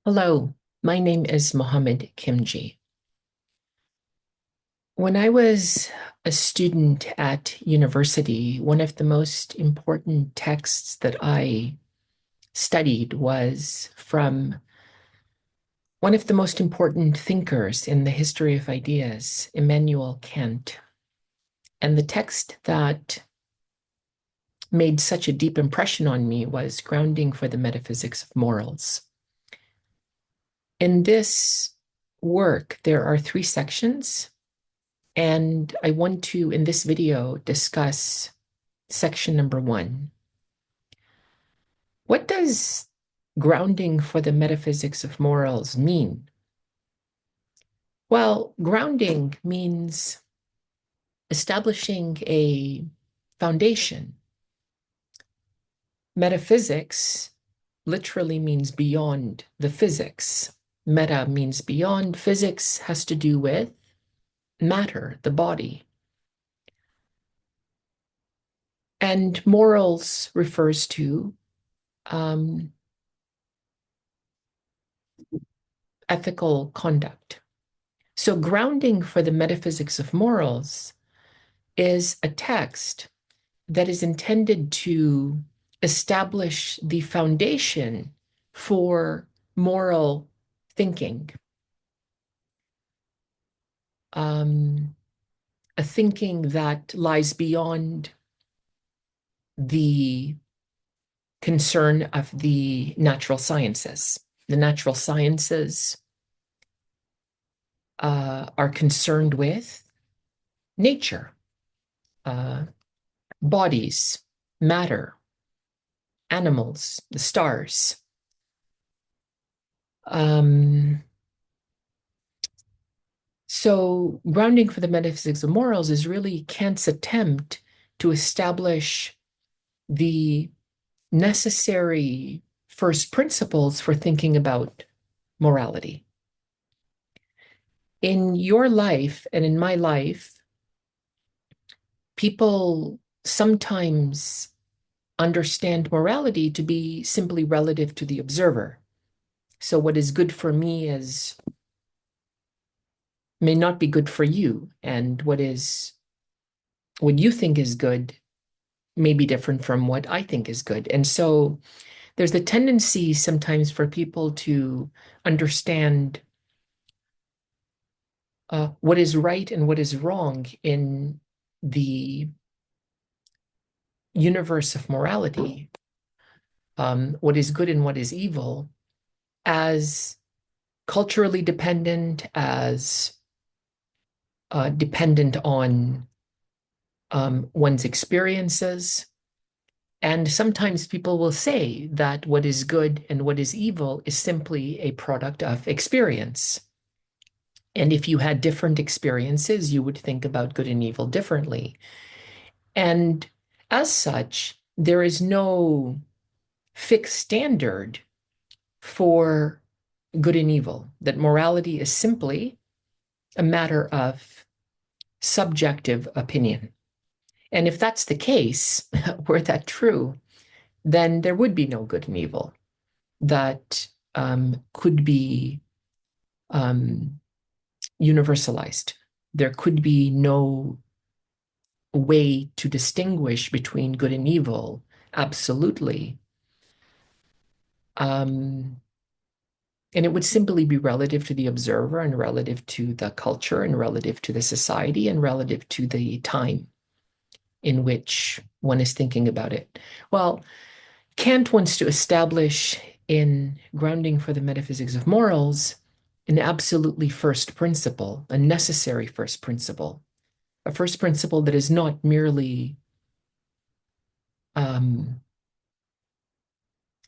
Hello, my name is Mohammed Kimji. When I was a student at university, one of the most important texts that I studied was from one of the most important thinkers in the history of ideas, Immanuel Kant. And the text that made such a deep impression on me was Grounding for the Metaphysics of Morals. In this work, there are three sections. And I want to, in this video, discuss section number 1. What does grounding for the metaphysics of morals mean? Well, grounding means establishing a foundation. Metaphysics literally means beyond the physics. Meta means beyond. Physics has to do with matter, the body. And morals refers to um, ethical conduct. So, grounding for the metaphysics of morals is a text that is intended to establish the foundation for moral thinking, um, a thinking that lies beyond the concern of the natural sciences. The natural sciences are concerned with nature, uh, bodies, matter, animals, the stars. Um, so, grounding for the metaphysics of morals is really Kant's attempt to establish the necessary first principles for thinking about morality. In your life and in my life, people sometimes understand morality to be simply relative to the observer. So, what is good for me may not be good for you, and what you think is good may be different from what I think is good. And so there's the tendency sometimes for people to understand what is right and what is wrong in the universe of morality, what is good and what is evil, as culturally dependent, as dependent on one's experiences. And sometimes people will say that what is good and what is evil is simply a product of experience. And if you had different experiences, you would think about good and evil differently. And as such, there is no fixed standard for good and evil, that morality is simply a matter of subjective opinion. And if that's the case, were that true, then there would be no good and evil that could be um, universalized. There could be no way to distinguish between good and evil absolutely. Um, and it would simply be relative to the observer and relative to the culture and relative to the society and relative to the time in which one is thinking about it. Well, Kant wants to establish in Grounding for the Metaphysics of Morals an absolutely first principle, a necessary first principle, a first principle that is not merely um,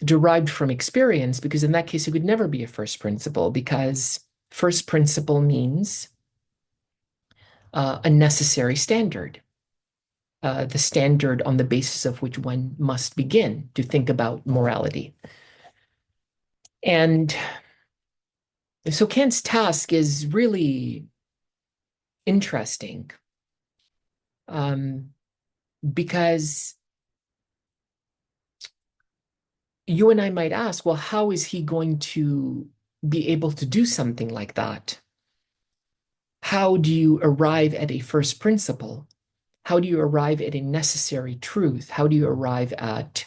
derived from experience, because in that case, it could never be a first principle, because first principle means a necessary standard, the standard on the basis of which one must begin to think about morality. And so Kant's task is really interesting, um, because you and I might ask, well, how is he going to be able to do something like that? How do you arrive at a first principle? How do you arrive at a necessary truth? How do you arrive at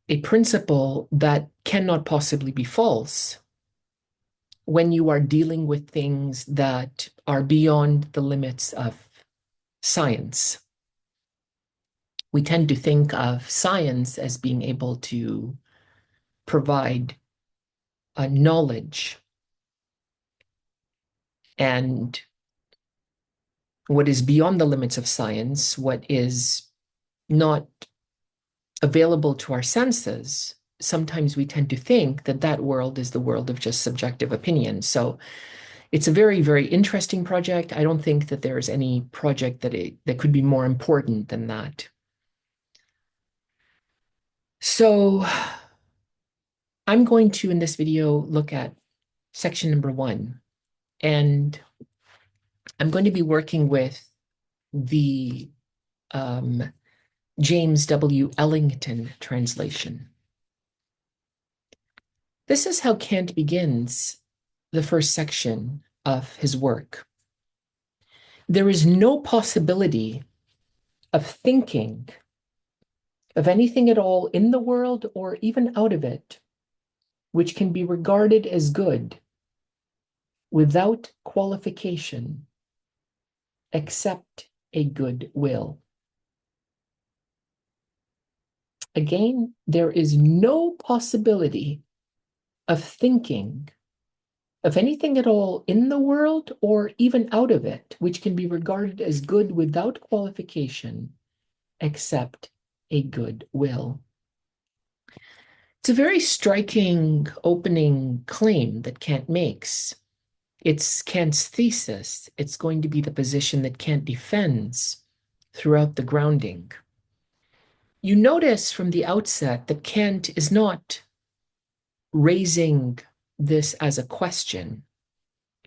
a principle that cannot possibly be false when you are dealing with things that are beyond the limits of science? We tend to think of science as being able to provide knowledge, and what is beyond the limits of science, what is not available to our senses, sometimes we tend to think that that world is the world of just subjective opinion. So it's a very, very interesting project. I don't think that there's any project that could be more important than that. So I'm going to, in this video, look at section number 1, and I'm going to be working with the James W. Ellington translation. This is how Kant begins the first section of his work. There is no possibility of thinking of anything at all in the world or even out of it, which can be regarded as good without qualification, except a good will. Again, there is no possibility of thinking of anything at all in the world or even out of it, which can be regarded as good without qualification, except a good will. It's a very striking opening claim that Kant makes. It's Kant's thesis. It's going to be the position that Kant defends throughout the grounding. You notice from the outset that Kant is not raising this as a question.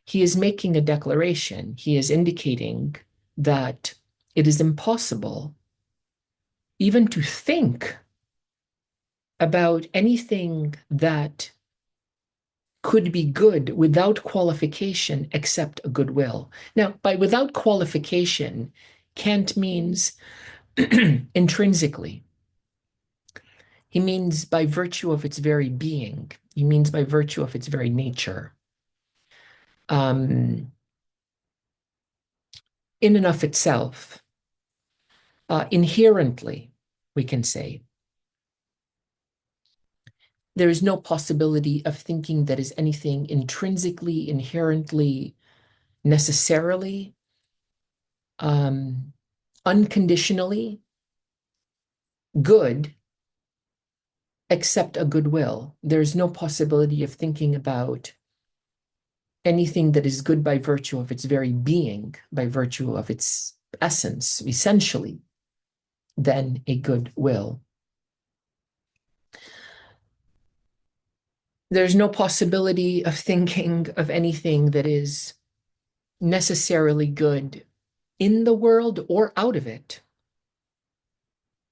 He is making a declaration. He is indicating that it is impossible even to think about anything that could be good without qualification except a good will. Now, by without qualification, Kant means intrinsically. He means by virtue of its very being. He means by virtue of its very nature. In and of itself, inherently, we can say. There is no possibility of thinking that is anything intrinsically, inherently, necessarily, unconditionally good, except a good will. There's no possibility of thinking about anything that is good by virtue of its very being, by virtue of its essence, essentially, than a good will. There's no possibility of thinking of anything that is necessarily good in the world or out of it,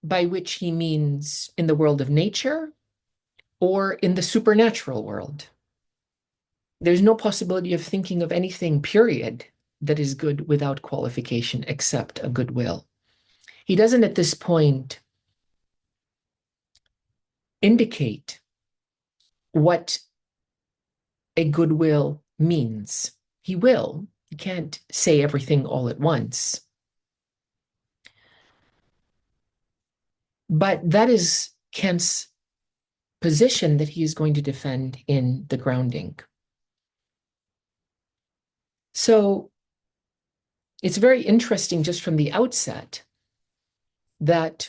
by which he means in the world of nature or in the supernatural world. There's no possibility of thinking of anything, period, that is good without qualification except a good will. He doesn't at this point indicate what a good will means. He will. He can't say everything all at once. But that is Kant's position that he is going to defend in the grounding. So it's very interesting just from the outset that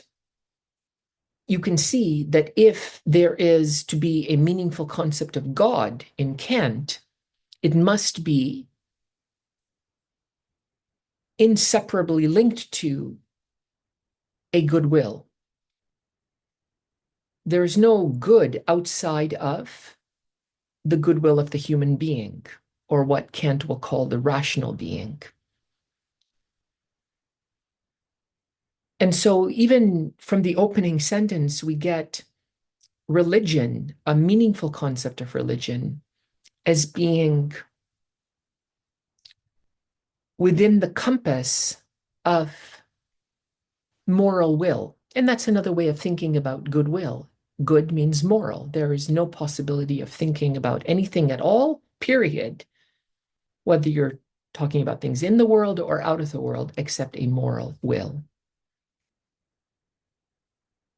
you can see that if there is to be a meaningful concept of God in Kant, it must be inseparably linked to a good will. There is no good outside of the goodwill of the human being, or what Kant will call the rational being. And so even from the opening sentence, we get religion, a meaningful concept of religion, as being within the compass of moral will. And that's another way of thinking about goodwill. Good means moral. There is no possibility of thinking about anything at all, period, whether you're talking about things in the world or out of the world, except a moral will.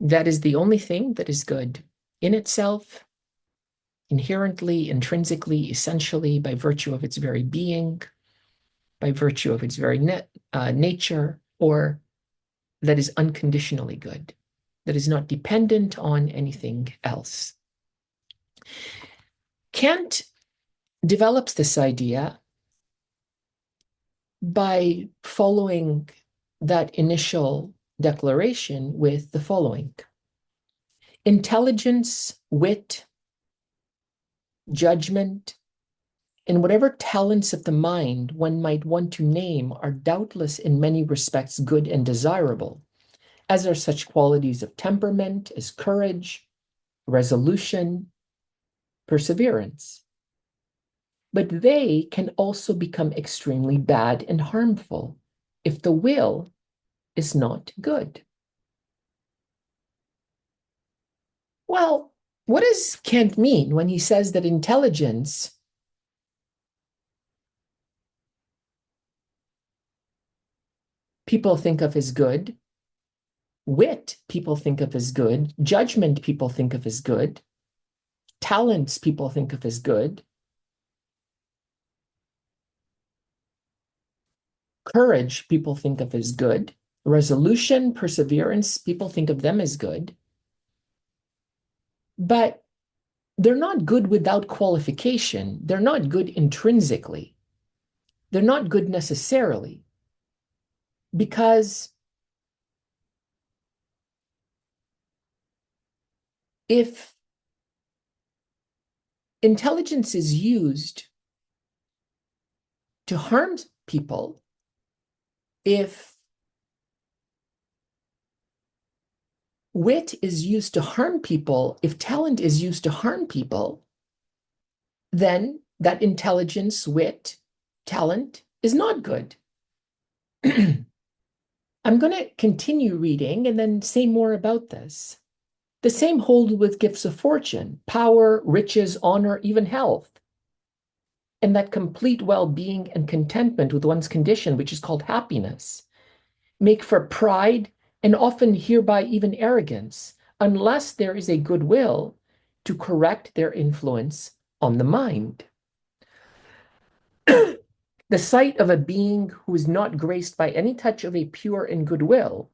That is the only thing that is good in itself, inherently, intrinsically, essentially, by virtue of its very being, by virtue of its very nature, or that is unconditionally good, that is not dependent on anything else. Kant develops this idea by following that initial declaration with the following: intelligence, wit, judgment, and whatever talents of the mind one might want to name are doubtless in many respects good and desirable, as are such qualities of temperament as courage, resolution, perseverance. But they can also become extremely bad and harmful if the will is not good. Well, what does Kant mean when he says that intelligence people think of as good, wit people think of as good, judgment people think of as good, talents people think of as good, courage people think of as good, resolution, perseverance, people think of them as good, but they're not good without qualification. They're not good intrinsically. They're not good necessarily, because if intelligence is used to harm people, if wit is used to harm people, if talent is used to harm people, then that intelligence, wit, talent is not good. I'm going to continue reading and then say more about this. The same holds with gifts of fortune, power, riches, honor, even health, and that complete well-being and contentment with one's condition, which is called happiness, make for pride and often hereby even arrogance, unless there is a goodwill to correct their influence on the mind. The sight of a being who is not graced by any touch of a pure and good will,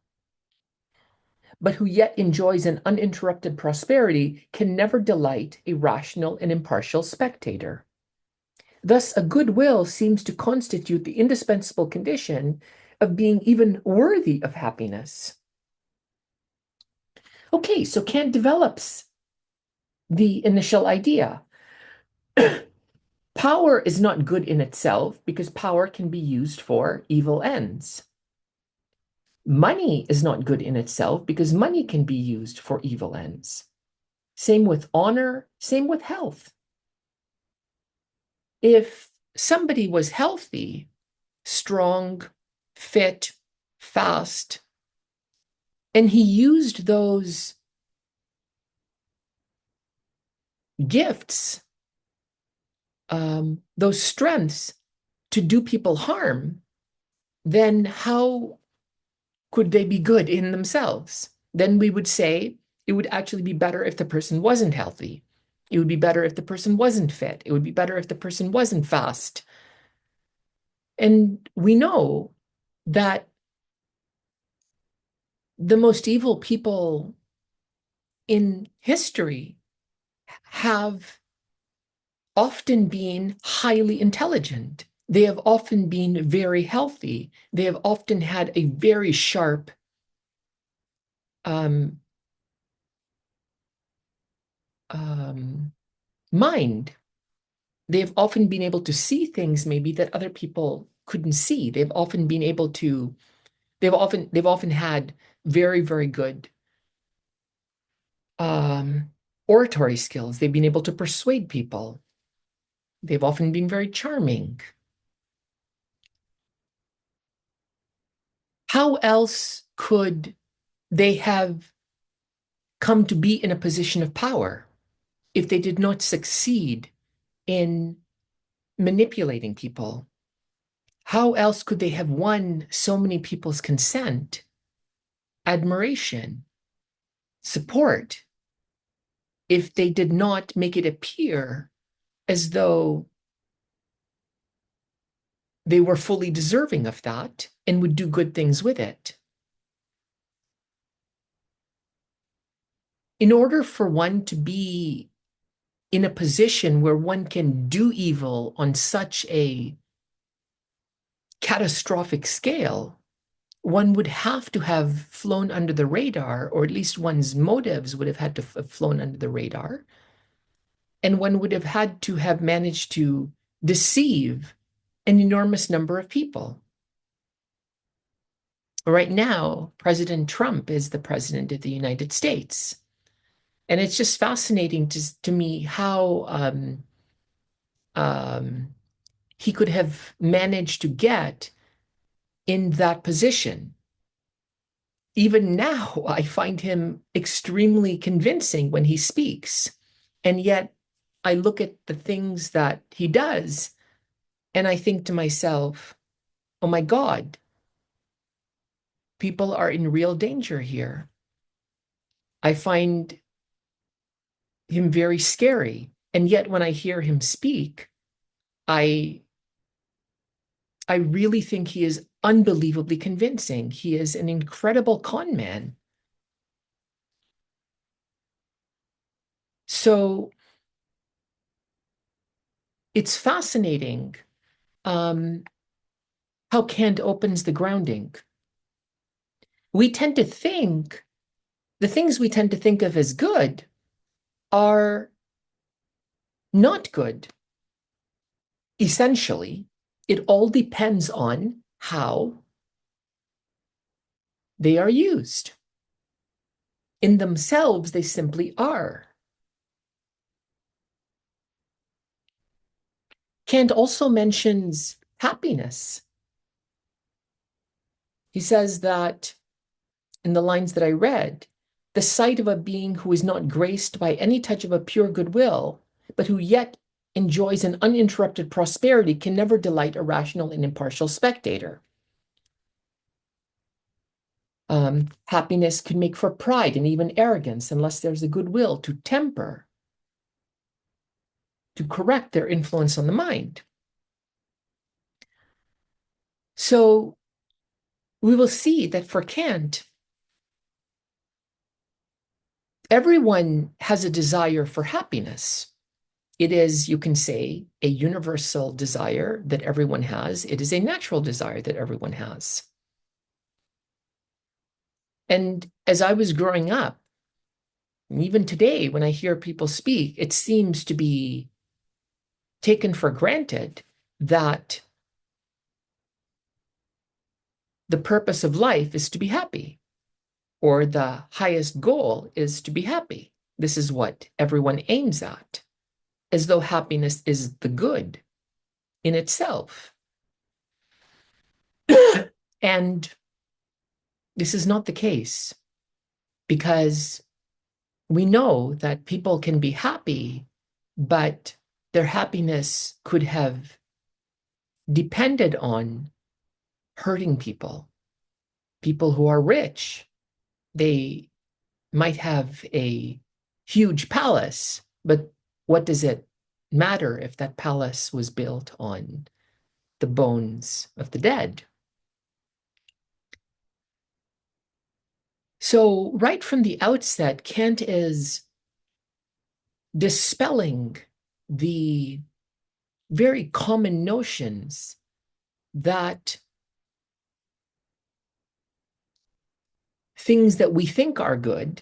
but who yet enjoys an uninterrupted prosperity, can never delight a rational and impartial spectator. Thus, a good will seems to constitute the indispensable condition of being even worthy of happiness. Okay, so Kant develops the initial idea. Power is not good in itself because power can be used for evil ends. Money is not good in itself because money can be used for evil ends. Same with honor, same with health. If somebody was healthy, strong, fit, fast, and he used those gifts, those strengths to do people harm, then how could they be good in themselves? Then we would say it would actually be better if the person wasn't healthy. It would be better if the person wasn't fit. It would be better if the person wasn't fast. And we know that the most evil people in history have often been highly intelligent. They have often been very healthy. They have often had a very sharp mind. They have often been able to see things maybe that other people couldn't see. They've often been able to They've often had very, very good oratory skills. They've been able to persuade people. They've often been very charming. How else could they have come to be in a position of power if they did not succeed in manipulating people? How else could they have won so many people's consent, admiration, support, if they did not make it appear as though they were fully deserving of that and would do good things with it? In order for one to be in a position where one can do evil on such a catastrophic scale, one would have to have flown under the radar, or at least one's motives would have had to have flown under the radar. And one would have had to have managed to deceive an enormous number of people. Right now, President Trump is the president of the United States. And it's just fascinating to me how he could have managed to get in that position. Even now, I find him extremely convincing when he speaks. And yet, I look at the things that he does, and I think to myself, oh my God, people are in real danger here. I find him very scary. And yet, when I hear him speak, I really think he is unbelievably convincing. He is an incredible con man. So it's fascinating how Kant opens the grounding. We tend to think the things we tend to think of as good are not good. Essentially, it all depends on how they are used. In themselves, they simply are. Kant also mentions happiness. He says that, in the lines that I read, the sight of a being who is not graced by any touch of a pure goodwill, but who yet enjoys an uninterrupted prosperity, can never delight a rational and impartial spectator. Happiness can make for pride and even arrogance unless there's a goodwill to temper, to correct their influence on the mind. So we will see that for Kant, everyone has a desire for happiness. It is, you can say, a universal desire that everyone has. It is a natural desire that everyone has. And as I was growing up, and even today, when I hear people speak, it seems to be taken for granted that the purpose of life is to be happy, or the highest goal is to be happy. This is what everyone aims at, as though happiness is the good in itself. And this is not the case, because we know that people can be happy, but their happiness could have depended on hurting people. People who are rich, they might have a huge palace, but what does it matter if that palace was built on the bones of the dead? So right from the outset, Kant is dispelling the very common notions that things that we think are good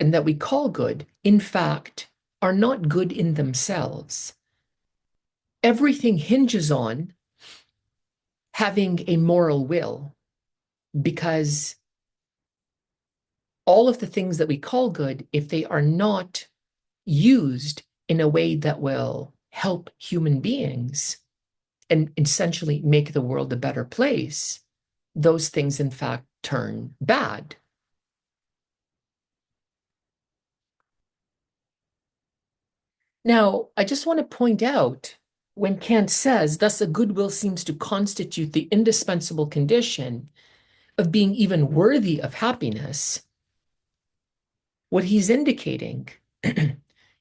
and that we call good, in fact, are not good in themselves. Everything hinges on having a moral will. because all of the things that we call good, if they are not used in a way that will help human beings and essentially make the world a better place, those things in fact turn bad. Now, I just want to point out when Kant says, thus a goodwill seems to constitute the indispensable condition of being even worthy of happiness, what he's indicating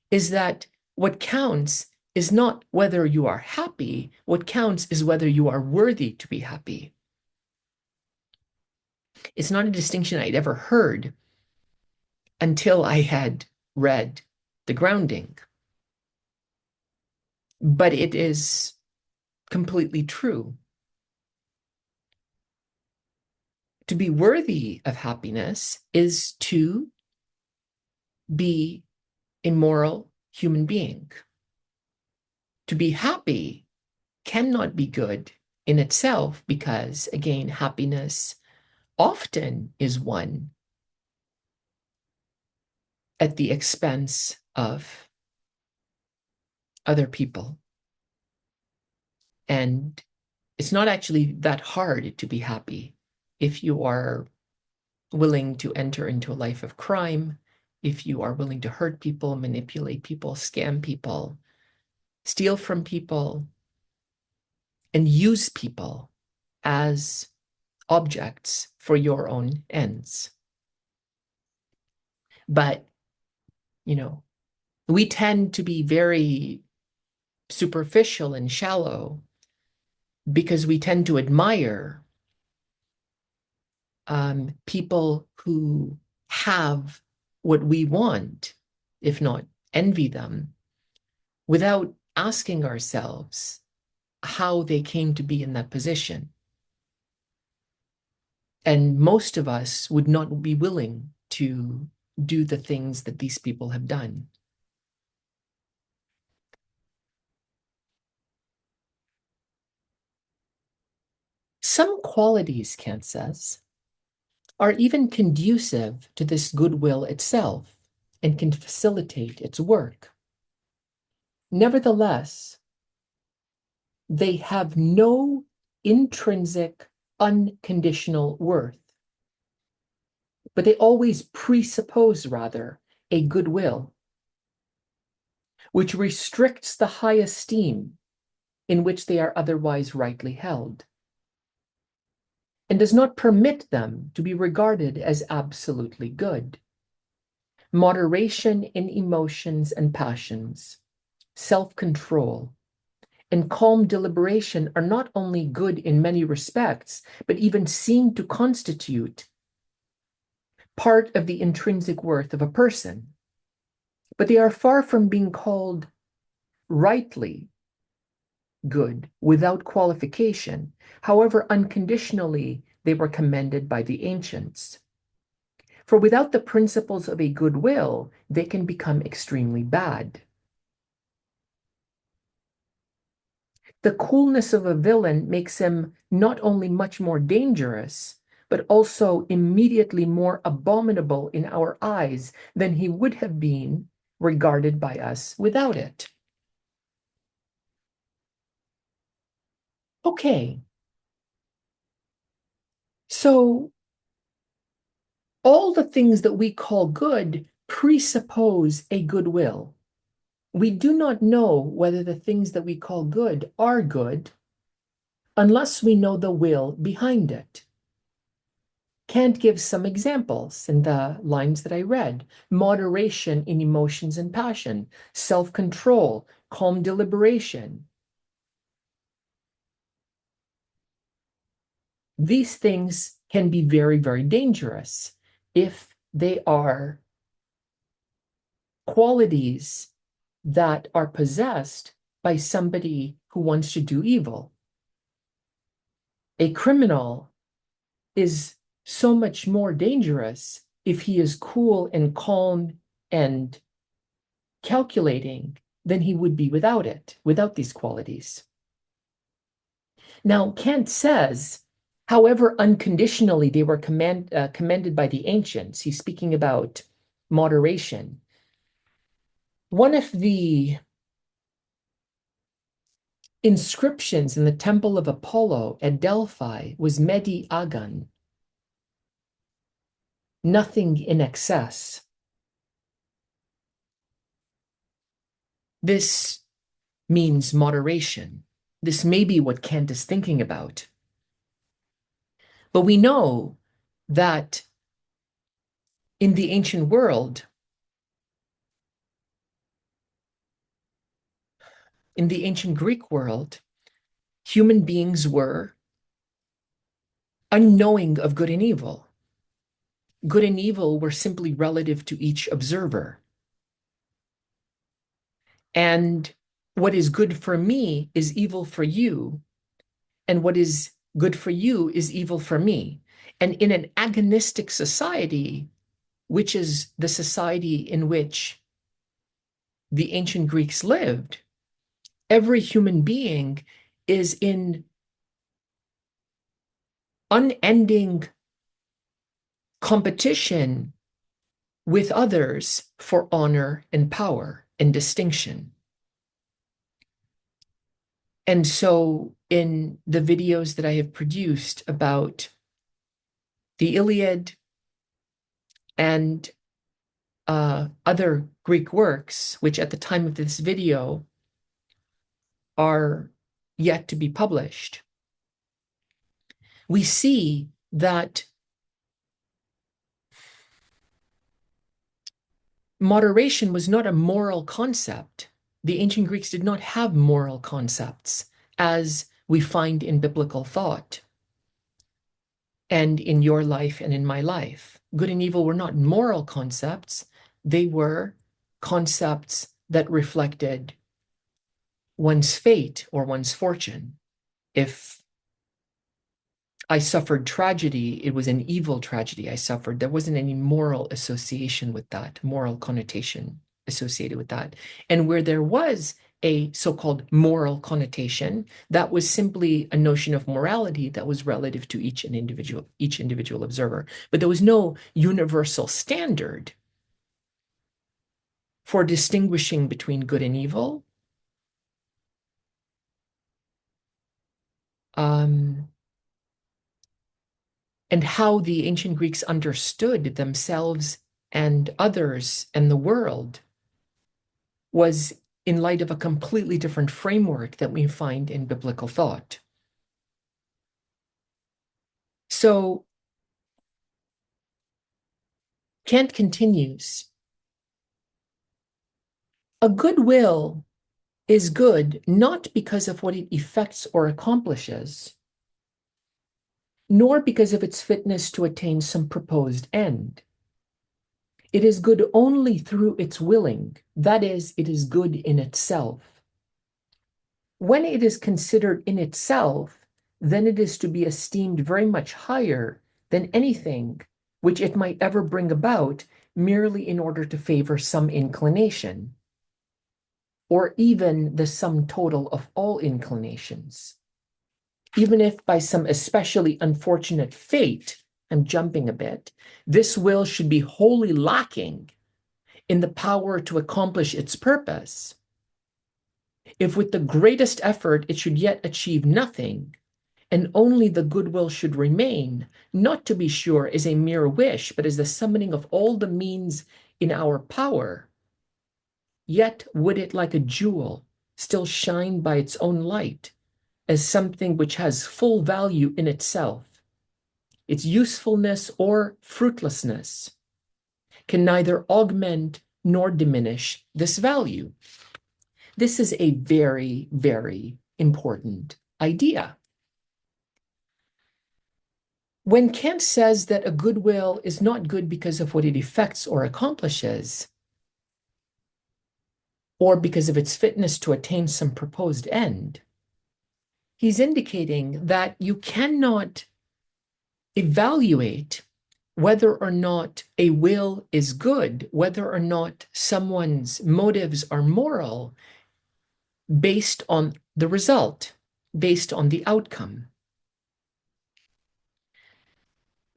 is that what counts is not whether you are happy, what counts is whether you are worthy to be happy. It's not a distinction I'd ever heard until I had read The Grounding, but it is completely true. To be worthy of happiness is to be a moral human being. To be happy cannot be good in itself because, again, happiness often is won at the expense of other people. And it's not actually that hard to be happy if you are willing to enter into a life of crime, if you are willing to hurt people, manipulate people, scam people, steal from people, and use people as objects for your own ends. But, we tend to be very superficial and shallow because we tend to admire people who have what we want, if not envy them, without asking ourselves how they came to be in that position. And most of us would not be willing to do the things that these people have done. Some qualities, Kant says, are even conducive to this goodwill itself and can facilitate its work. Nevertheless, they have no intrinsic, unconditional worth, but they always presuppose, rather, a goodwill, which restricts the high esteem in which they are otherwise rightly held, and does not permit them to be regarded as absolutely good. Moderation in emotions and passions, self-control, and calm deliberation are not only good in many respects, but even seem to constitute part of the intrinsic worth of a person. But they are far from being called rightly good without qualification, however unconditionally they were commended by the ancients. For without the principles of a goodwill, they can become extremely bad. The coolness of a villain makes him not only much more dangerous, but also immediately more abominable in our eyes than he would have been regarded by us without it. Okay. So all the things that we call good presuppose a goodwill. We do not know whether the things that we call good are good unless we know the will behind it. Kant gives some examples in the lines that I read: moderation in emotions and passion, self-control, calm deliberation. These things can be very, very dangerous if they are qualities that are possessed by somebody who wants to do evil. A criminal is so much more dangerous if he is cool and calm and calculating than he would be without it, without these qualities. Now, Kant says, However, unconditionally, they were commended by the ancients. He's speaking about moderation. One of the inscriptions in the Temple of Apollo at Delphi was Medi Agan, nothing in excess. This means moderation. This may be what Kant is thinking about. But we know that in the ancient world, in the ancient Greek world, human beings were unknowing of good and evil. Good and evil were simply relative to each observer. And what is good for me is evil for you, and what is good for you is evil for me. And in an agonistic society, which is the society in which the ancient Greeks lived, every human being is in unending competition with others for honor and power and distinction. And so in the videos that I have produced about the Iliad and other Greek works, which at the time of this video are yet to be published, we see that moderation was not a moral concept. The ancient Greeks did not have moral concepts as we find in biblical thought and in your life and in my life. Good and evil were not moral concepts. They were concepts that reflected one's fate or one's fortune. If I suffered tragedy, it was an evil tragedy I suffered. There wasn't any moral association with that, moral connotation associated with that. And where there was a so-called moral connotation, that was simply a notion of morality that was relative to each individual observer. But there was no universal standard for distinguishing between good and evil. And how the ancient Greeks understood themselves and others and the world was in light of a completely different framework that we find in biblical thought. So Kant continues, a good will is good not because of what it effects or accomplishes, nor because of its fitness to attain some proposed end. It is good only through its willing, that is, it is good in itself. When it is considered in itself, then it is to be esteemed very much higher than anything which it might ever bring about merely in order to favor some inclination, or even the sum total of all inclinations. Even if by some especially unfortunate fate, I'm jumping a bit, this will should be wholly lacking in the power to accomplish its purpose, if with the greatest effort it should yet achieve nothing, and only the goodwill should remain, not to be sure as a mere wish, but as the summoning of all the means in our power, yet would it like a jewel still shine by its own light, as something which has full value in itself. Its usefulness or fruitlessness can neither augment nor diminish this value. This is a very, very important idea. When Kant says that a good will is not good because of what it effects or accomplishes, or because of its fitness to attain some proposed end, he's indicating that you cannot evaluate whether or not a will is good, whether or not someone's motives are moral, based on the result, based on the outcome.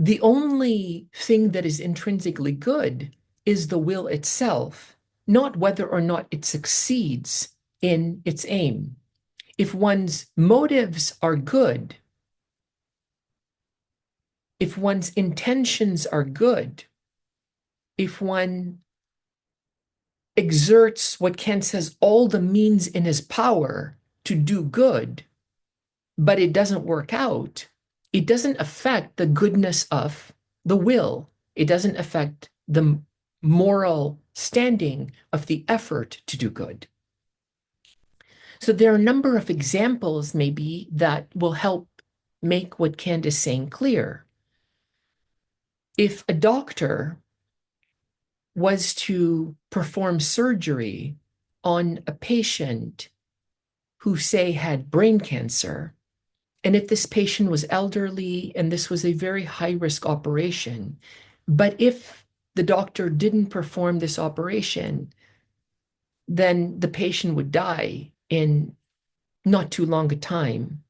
The only thing that is intrinsically good is the will itself, not whether or not it succeeds in its aim. If one's motives are good, if one's intentions are good, if one exerts what Kant says all the means in his power to do good, but it doesn't work out, it doesn't affect the goodness of the will. It doesn't affect the moral standing of the effort to do good. So there are a number of examples maybe that will help make what Kant is saying clear. If a doctor was to perform surgery on a patient who, say, had brain cancer, and if this patient was elderly and this was a very high risk operation, but if the doctor didn't perform this operation, then the patient would die in not too long a time.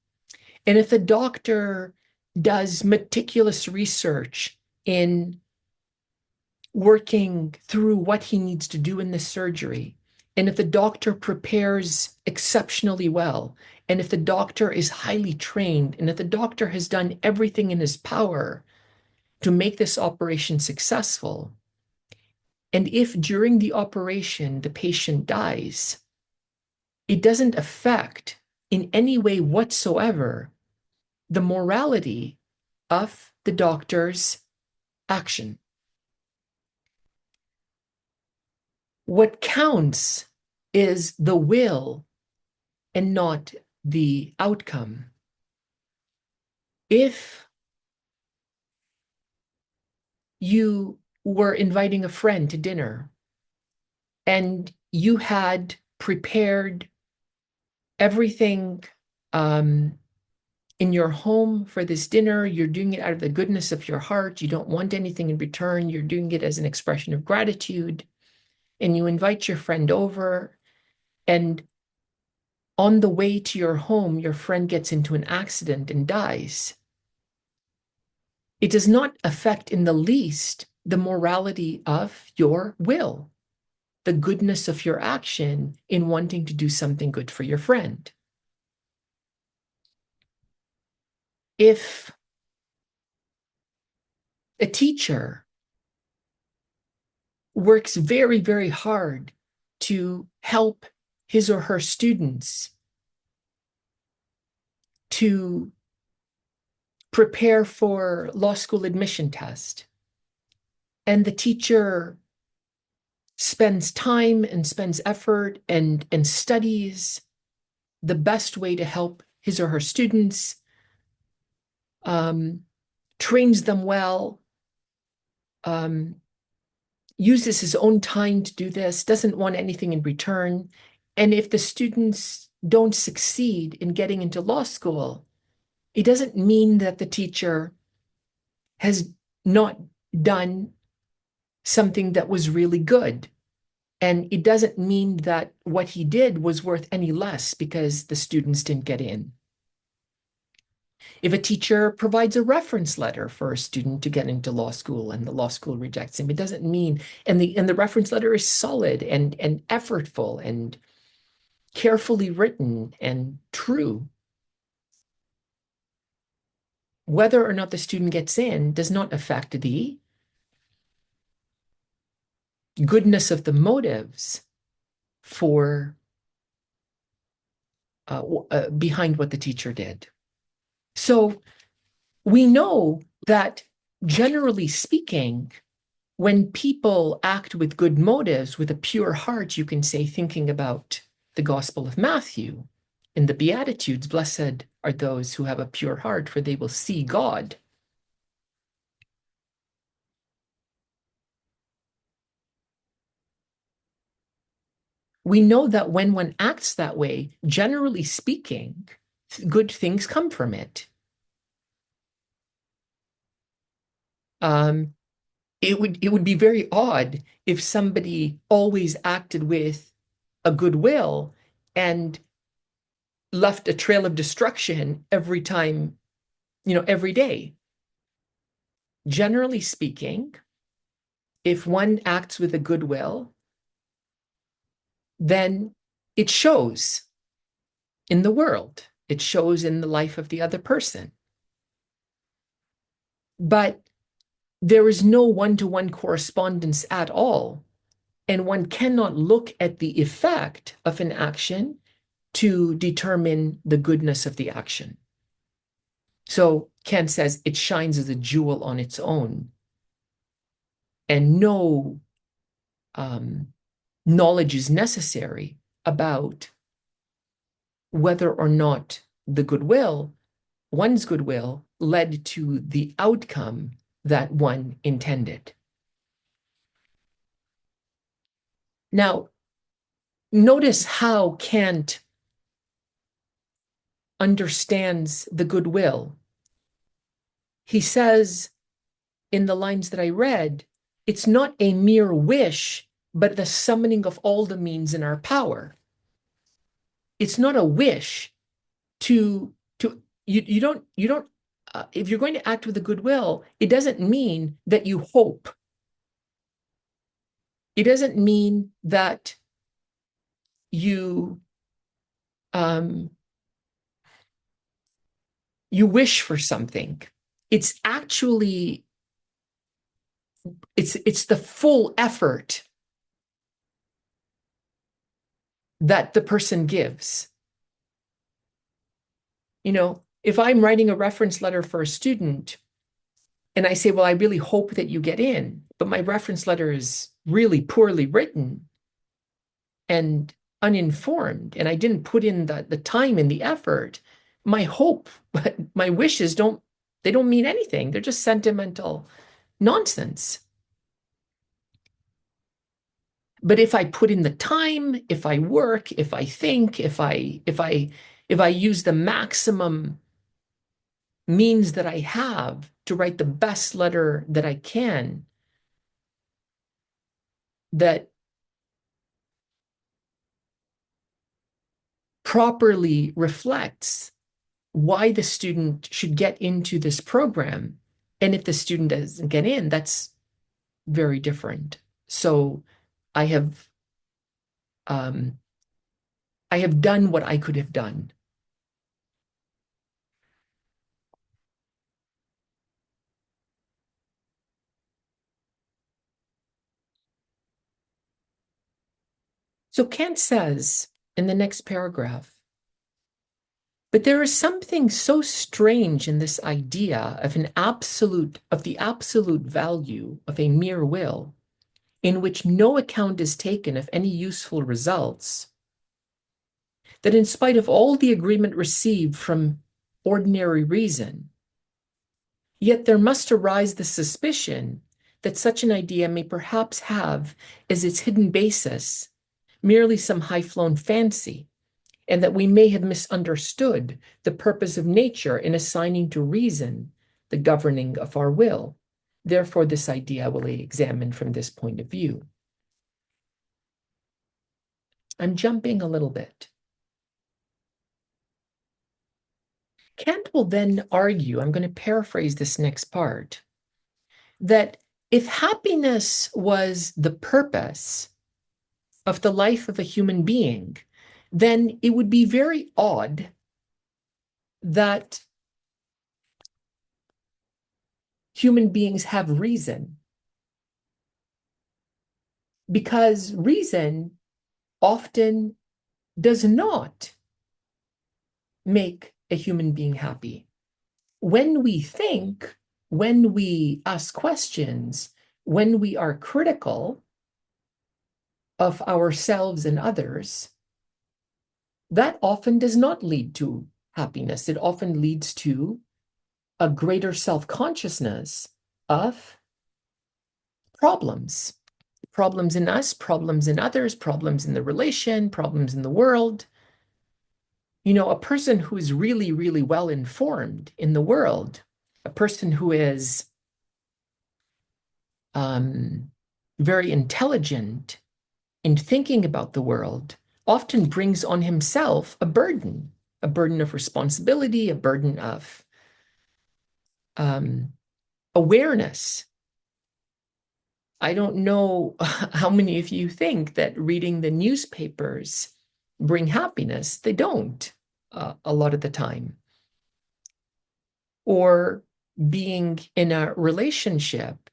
And if the doctor does meticulous research in working through what he needs to do in this surgery, and if the doctor prepares exceptionally well, and if the doctor is highly trained, and if the doctor has done everything in his power to make this operation successful, and if during the operation the patient dies, it doesn't affect in any way whatsoever the morality of the doctor's action. What counts is the will and not the outcome. If you were inviting a friend to dinner and you had prepared everything in your home for this dinner, you're doing it out of the goodness of your heart, you don't want anything in return, you're doing it as an expression of gratitude, and you invite your friend over, and on the way to your home, your friend gets into an accident and dies. It does not affect in the least the morality of your will, the goodness of your action in wanting to do something good for your friend. If a teacher works very, very hard to help his or her students to prepare for law school admission test, and the teacher spends time and spends effort and studies the best way to help his or her students, trains them well, uses his own time to do this, doesn't want anything in return. And if the students don't succeed in getting into law school, it doesn't mean that the teacher has not done something that was really good. And it doesn't mean that what he did was worth any less because the students didn't get in. If a teacher provides a reference letter for a student to get into law school and the law school rejects him, it doesn't mean, and the reference letter is solid and effortful and carefully written and true, whether or not the student gets in does not affect the goodness of the motives for behind what the teacher did. So we know that generally speaking, when people act with good motives, with a pure heart, you can say, thinking about the Gospel of Matthew, in the Beatitudes, blessed are those who have a pure heart, for they will see God. We know that when one acts that way, generally speaking, good things come from it. It would be very odd if somebody always acted with a goodwill and left a trail of destruction every time, every day. generally speaking, if one acts with a goodwill, then it shows in the world. It shows in the life of the other person. But there is no one-to-one correspondence at all. And one cannot look at the effect of an action to determine the goodness of the action. So Kant says it shines as a jewel on its own, and no knowledge is necessary about whether or not one's goodwill led to the outcome that one intended. Now, notice how Kant understands the goodwill. He says in the lines that I read, it's not a mere wish, but the summoning of all the means in our power. It's not a wish you don't if you're going to act with a goodwill, it doesn't mean that you hope. It doesn't mean that you you wish for something. It's actually it's the full effort that the person gives. You know, if I'm writing a reference letter for a student and I say, well, I really hope that you get in, but my reference letter is really poorly written and uninformed, and I didn't put in the time and the effort, my hope, my wishes don't mean anything. They're just sentimental nonsense. But if I put in the time, if I work, if I think, if I use the maximum means that I have to write the best letter that I can, that properly reflects why the student should get into this program. And if the student doesn't get in, that's very different. So I have done what I could have done. So Kant says in the next paragraph, but there is something so strange in this idea of the absolute value of a mere will, in which no account is taken of any useful results, that in spite of all the agreement received from ordinary reason, yet there must arise the suspicion that such an idea may perhaps have as its hidden basis merely some high-flown fancy, and that we may have misunderstood the purpose of nature in assigning to reason the governing of our will. Therefore, this idea will be examined from this point of view. I'm jumping a little bit. Kant will then argue, I'm going to paraphrase this next part, that if happiness was the purpose of the life of a human being, then it would be very odd that human beings have reason, because reason often does not make a human being happy. When we think, when we ask questions, when we are critical of ourselves and others, that often does not lead to happiness. It often leads to a greater self-consciousness of problems. Problems in us, problems in others, problems in the relation, problems in the world. You know, a person who is really, really well informed in the world, a person who is very intelligent in thinking about the world, often brings on himself a burden of responsibility, a burden of awareness. I don't know how many of you think that reading the newspapers bring happiness. They don't, a lot of the time. Or being in a relationship,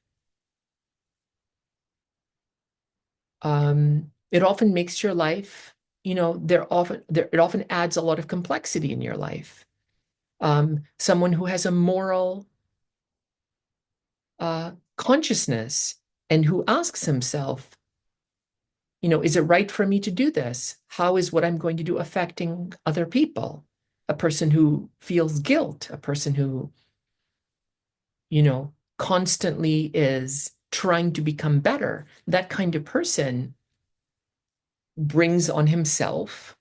it often makes your life, it often adds a lot of complexity in your life. Someone who has a moral consciousness and who asks himself, is it right for me to do this? How is what I'm going to do affecting other people? A person who feels guilt, a person who, constantly is trying to become better. That kind of person brings on himself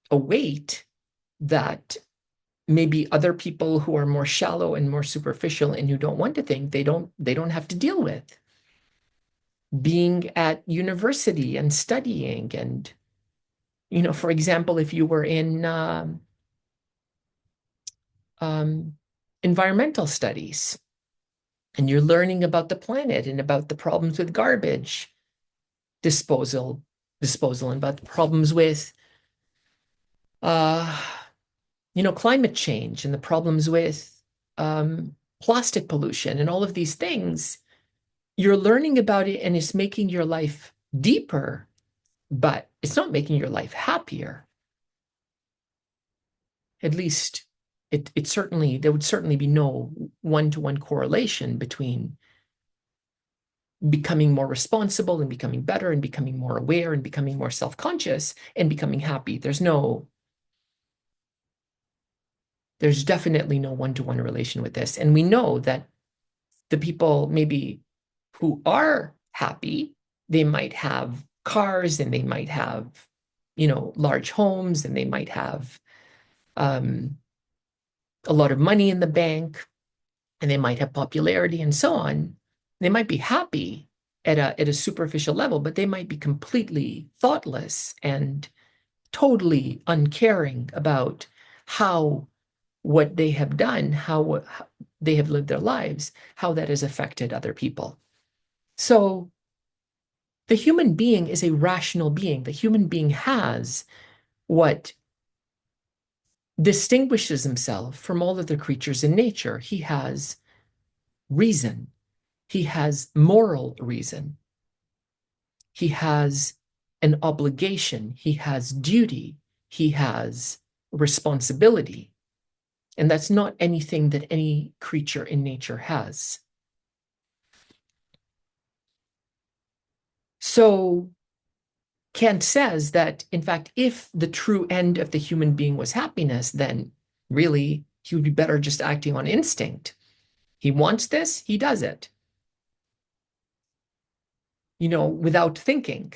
a weight that maybe other people who are more shallow and more superficial and who don't want to think, they don't have to deal with. Being at university and studying and, for example, if you were in environmental studies and you're learning about the planet and about the problems with garbage disposal and about the problems with uh, climate change and the problems with plastic pollution and all of these things, you're learning about it and it's making your life deeper, but it's not making your life happier. At least there would certainly be no one-to-one correlation between becoming more responsible and becoming better and becoming more aware and becoming more self-conscious and becoming happy. There's definitely no one-to-one relation with this. And we know that the people maybe who are happy, they might have cars and they might have, large homes and they might have a lot of money in the bank and they might have popularity and so on. They might be happy at a superficial level, but they might be completely thoughtless and totally uncaring about how what they have done, how they have lived their lives, how that has affected other people. So the human being is a rational being. The human being has what distinguishes himself from all other creatures in nature. He has reason. He has moral reason. He has an obligation. He has duty. He has responsibility. And that's not anything that any creature in nature has. So Kant says that, in fact, if the true end of the human being was happiness, then really he would be better just acting on instinct. He wants this, he does it, without thinking,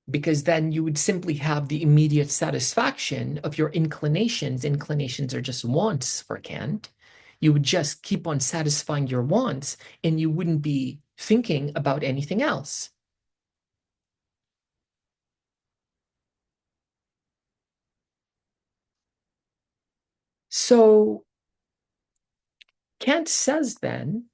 because then you would simply have the immediate satisfaction of your inclinations. Inclinations are just wants for Kant. You would just keep on satisfying your wants and you wouldn't be thinking about anything else. So Kant says then,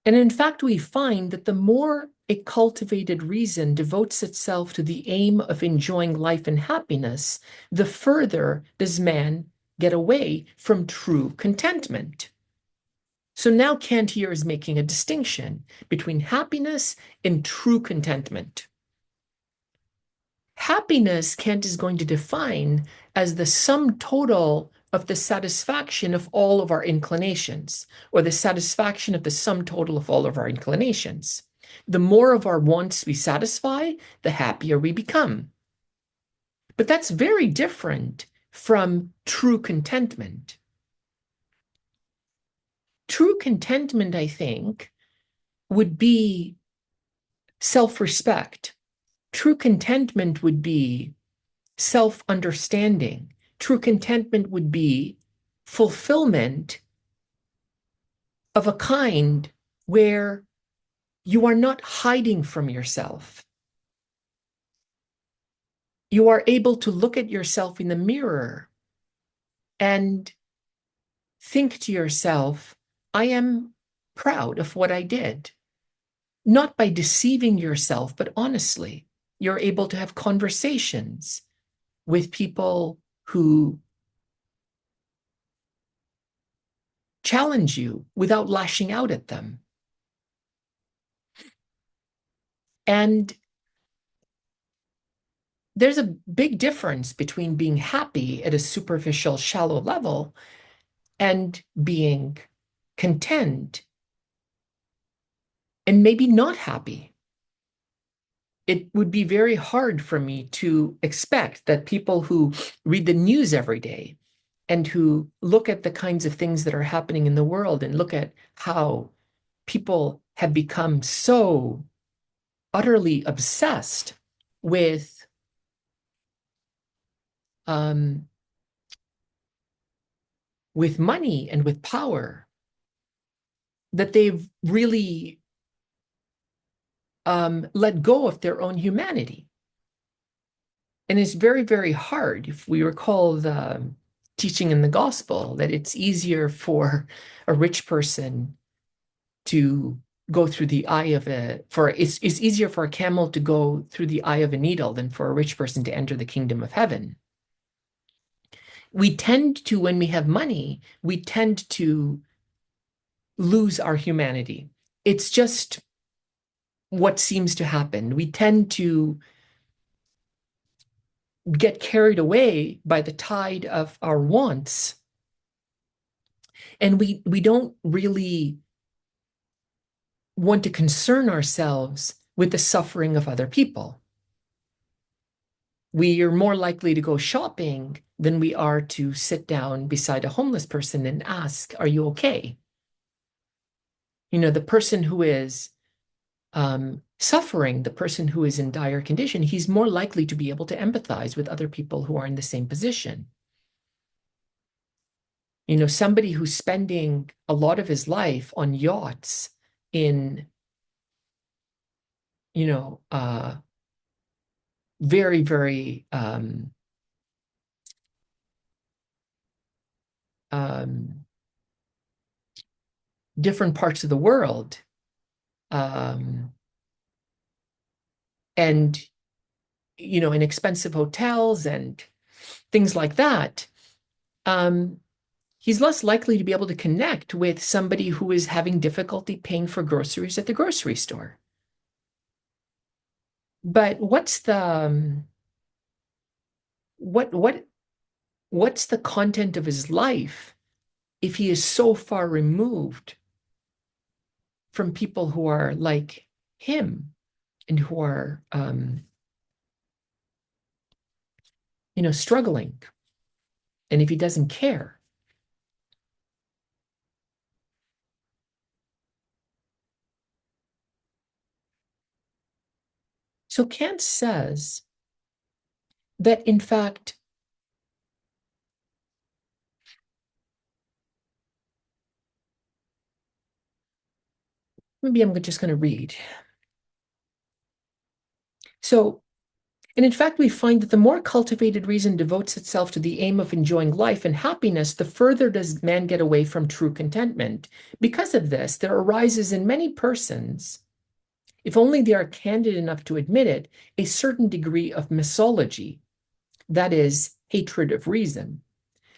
and in fact, we find that the more a cultivated reason devotes itself to the aim of enjoying life and happiness, the further does man get away from true contentment. So now Kant here is making a distinction between happiness and true contentment. Happiness, Kant is going to define as the sum total of the satisfaction of all of our inclinations, or the satisfaction of the sum total of all of our inclinations. The more of our wants we satisfy, the happier we become. But that's very different from true contentment. True contentment, I think, would be self-respect. True contentment would be self-understanding. True contentment would be fulfillment of a kind where you are not hiding from yourself. You are able to look at yourself in the mirror and think to yourself, I am proud of what I did. Not by deceiving yourself, but honestly, you're able to have conversations with people who challenge you without lashing out at them. And there's a big difference between being happy at a superficial, shallow level and being content and maybe not happy. It would be very hard for me to expect that people who read the news every day and who look at the kinds of things that are happening in the world and look at how people have become so utterly obsessed with um, with money and with power, that they've really let go of their own humanity. And it's very, very hard. If we recall the teaching in the gospel, that it's easier for a rich person to go through the eye of it's easier for a camel to go through the eye of a needle than for a rich person to enter the kingdom of heaven. We tend to, when we have money, we tend to lose our humanity. It's just what seems to happen. We tend to get carried away by the tide of our wants, and we don't really want to concern ourselves with the suffering of other people. We are more likely to go shopping than we are to sit down beside a homeless person and ask, are you okay? You know, the person who is suffering, the person who is in dire condition, he's more likely to be able to empathize with other people who are in the same position. You know, somebody who's spending a lot of his life on yachts in, you know, very, very different parts of the world, and, you know, in expensive hotels and things like that, he's less likely to be able to connect with somebody who is having difficulty paying for groceries at the grocery store. But what's the what's the content of his life if he is so far removed from people who are like him and who are you know, struggling, and if he doesn't care? So Kant says that, in fact, maybe I'm just going to read. So, and in fact, we find that the more cultivated reason devotes itself to the aim of enjoying life and happiness, the further does man get away from true contentment. Because of this, there arises in many persons, if only they are candid enough to admit it, a certain degree of misology, that is, hatred of reason.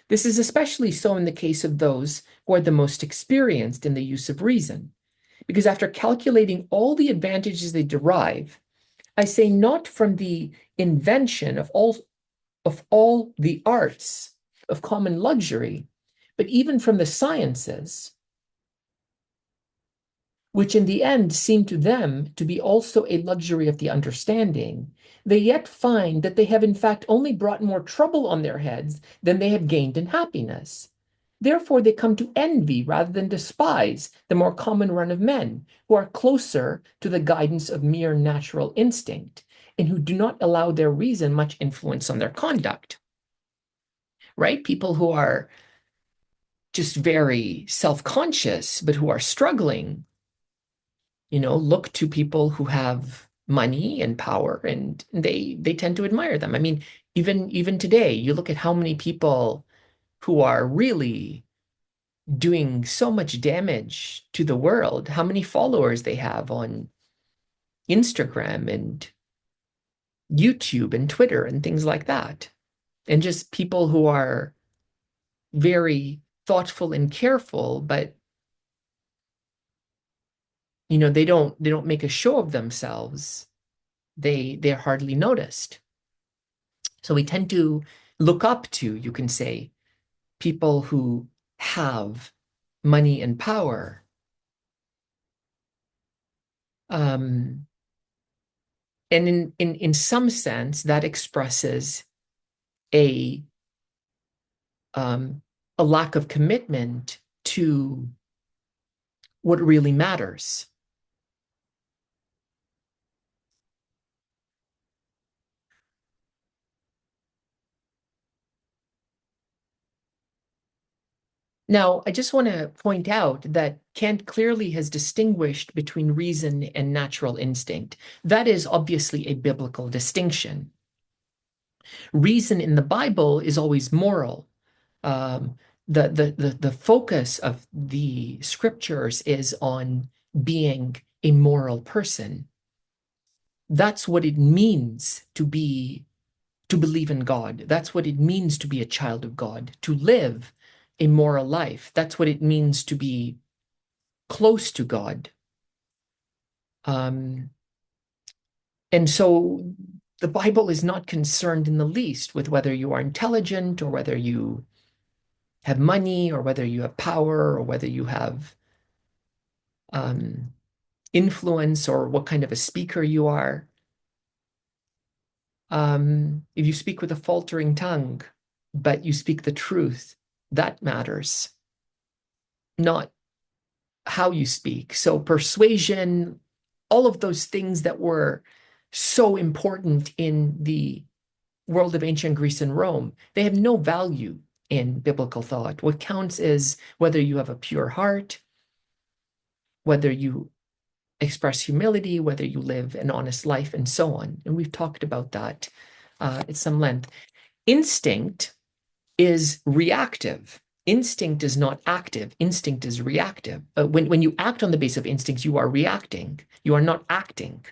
This is especially so in the case of those who are the most experienced in the use of reason, because after calculating all the advantages they derive, I say not from the invention of all the arts of common luxury, but even from the sciences, which in the end seem to them to be also a luxury of the understanding, they yet find that they have in fact only brought more trouble on their heads than they have gained in happiness. Therefore, they come to envy rather than despise the more common run of men, who are closer to the guidance of mere natural instinct, and who do not allow their reason much influence on their conduct. Right? People who are just very self-conscious, but who are struggling, you know, look to people who have money and power, and they tend to admire them. I mean, even today, you look at how many people who are really doing so much damage to the world, how many followers they have on Instagram and YouTube and Twitter and things like that. And just people who are very thoughtful and careful, but they don't make a show of themselves. They're hardly noticed. So we tend to look up to, you can say, people who have money and power. And in some sense, that expresses a um, a lack of commitment to what really matters. Now, I just want to point out that Kant clearly has distinguished between reason and natural instinct. That is obviously a biblical distinction. Reason in the Bible is always moral. Um, the focus of the scriptures is on being a moral person. That's what it means to believe in God. That's what it means to be a child of God, to live a moral life. That's what it means to be close to God. Um, and so the Bible is not concerned in the least with whether you are intelligent or whether you have money or whether you have power or whether you have um, influence or what kind of a speaker you are. If you speak with a faltering tongue, but you speak the truth, that matters, not how you speak. So persuasion, all of those things that were so important in the world of ancient Greece and Rome, they have no value in biblical thought. What counts is whether you have a pure heart, whether you express humility, whether you live an honest life, and so on. And we've talked about that at some length. Instinct is reactive. Instinct is not active. Instinct is reactive. When you act on the basis of instincts, you are reacting. You are not acting.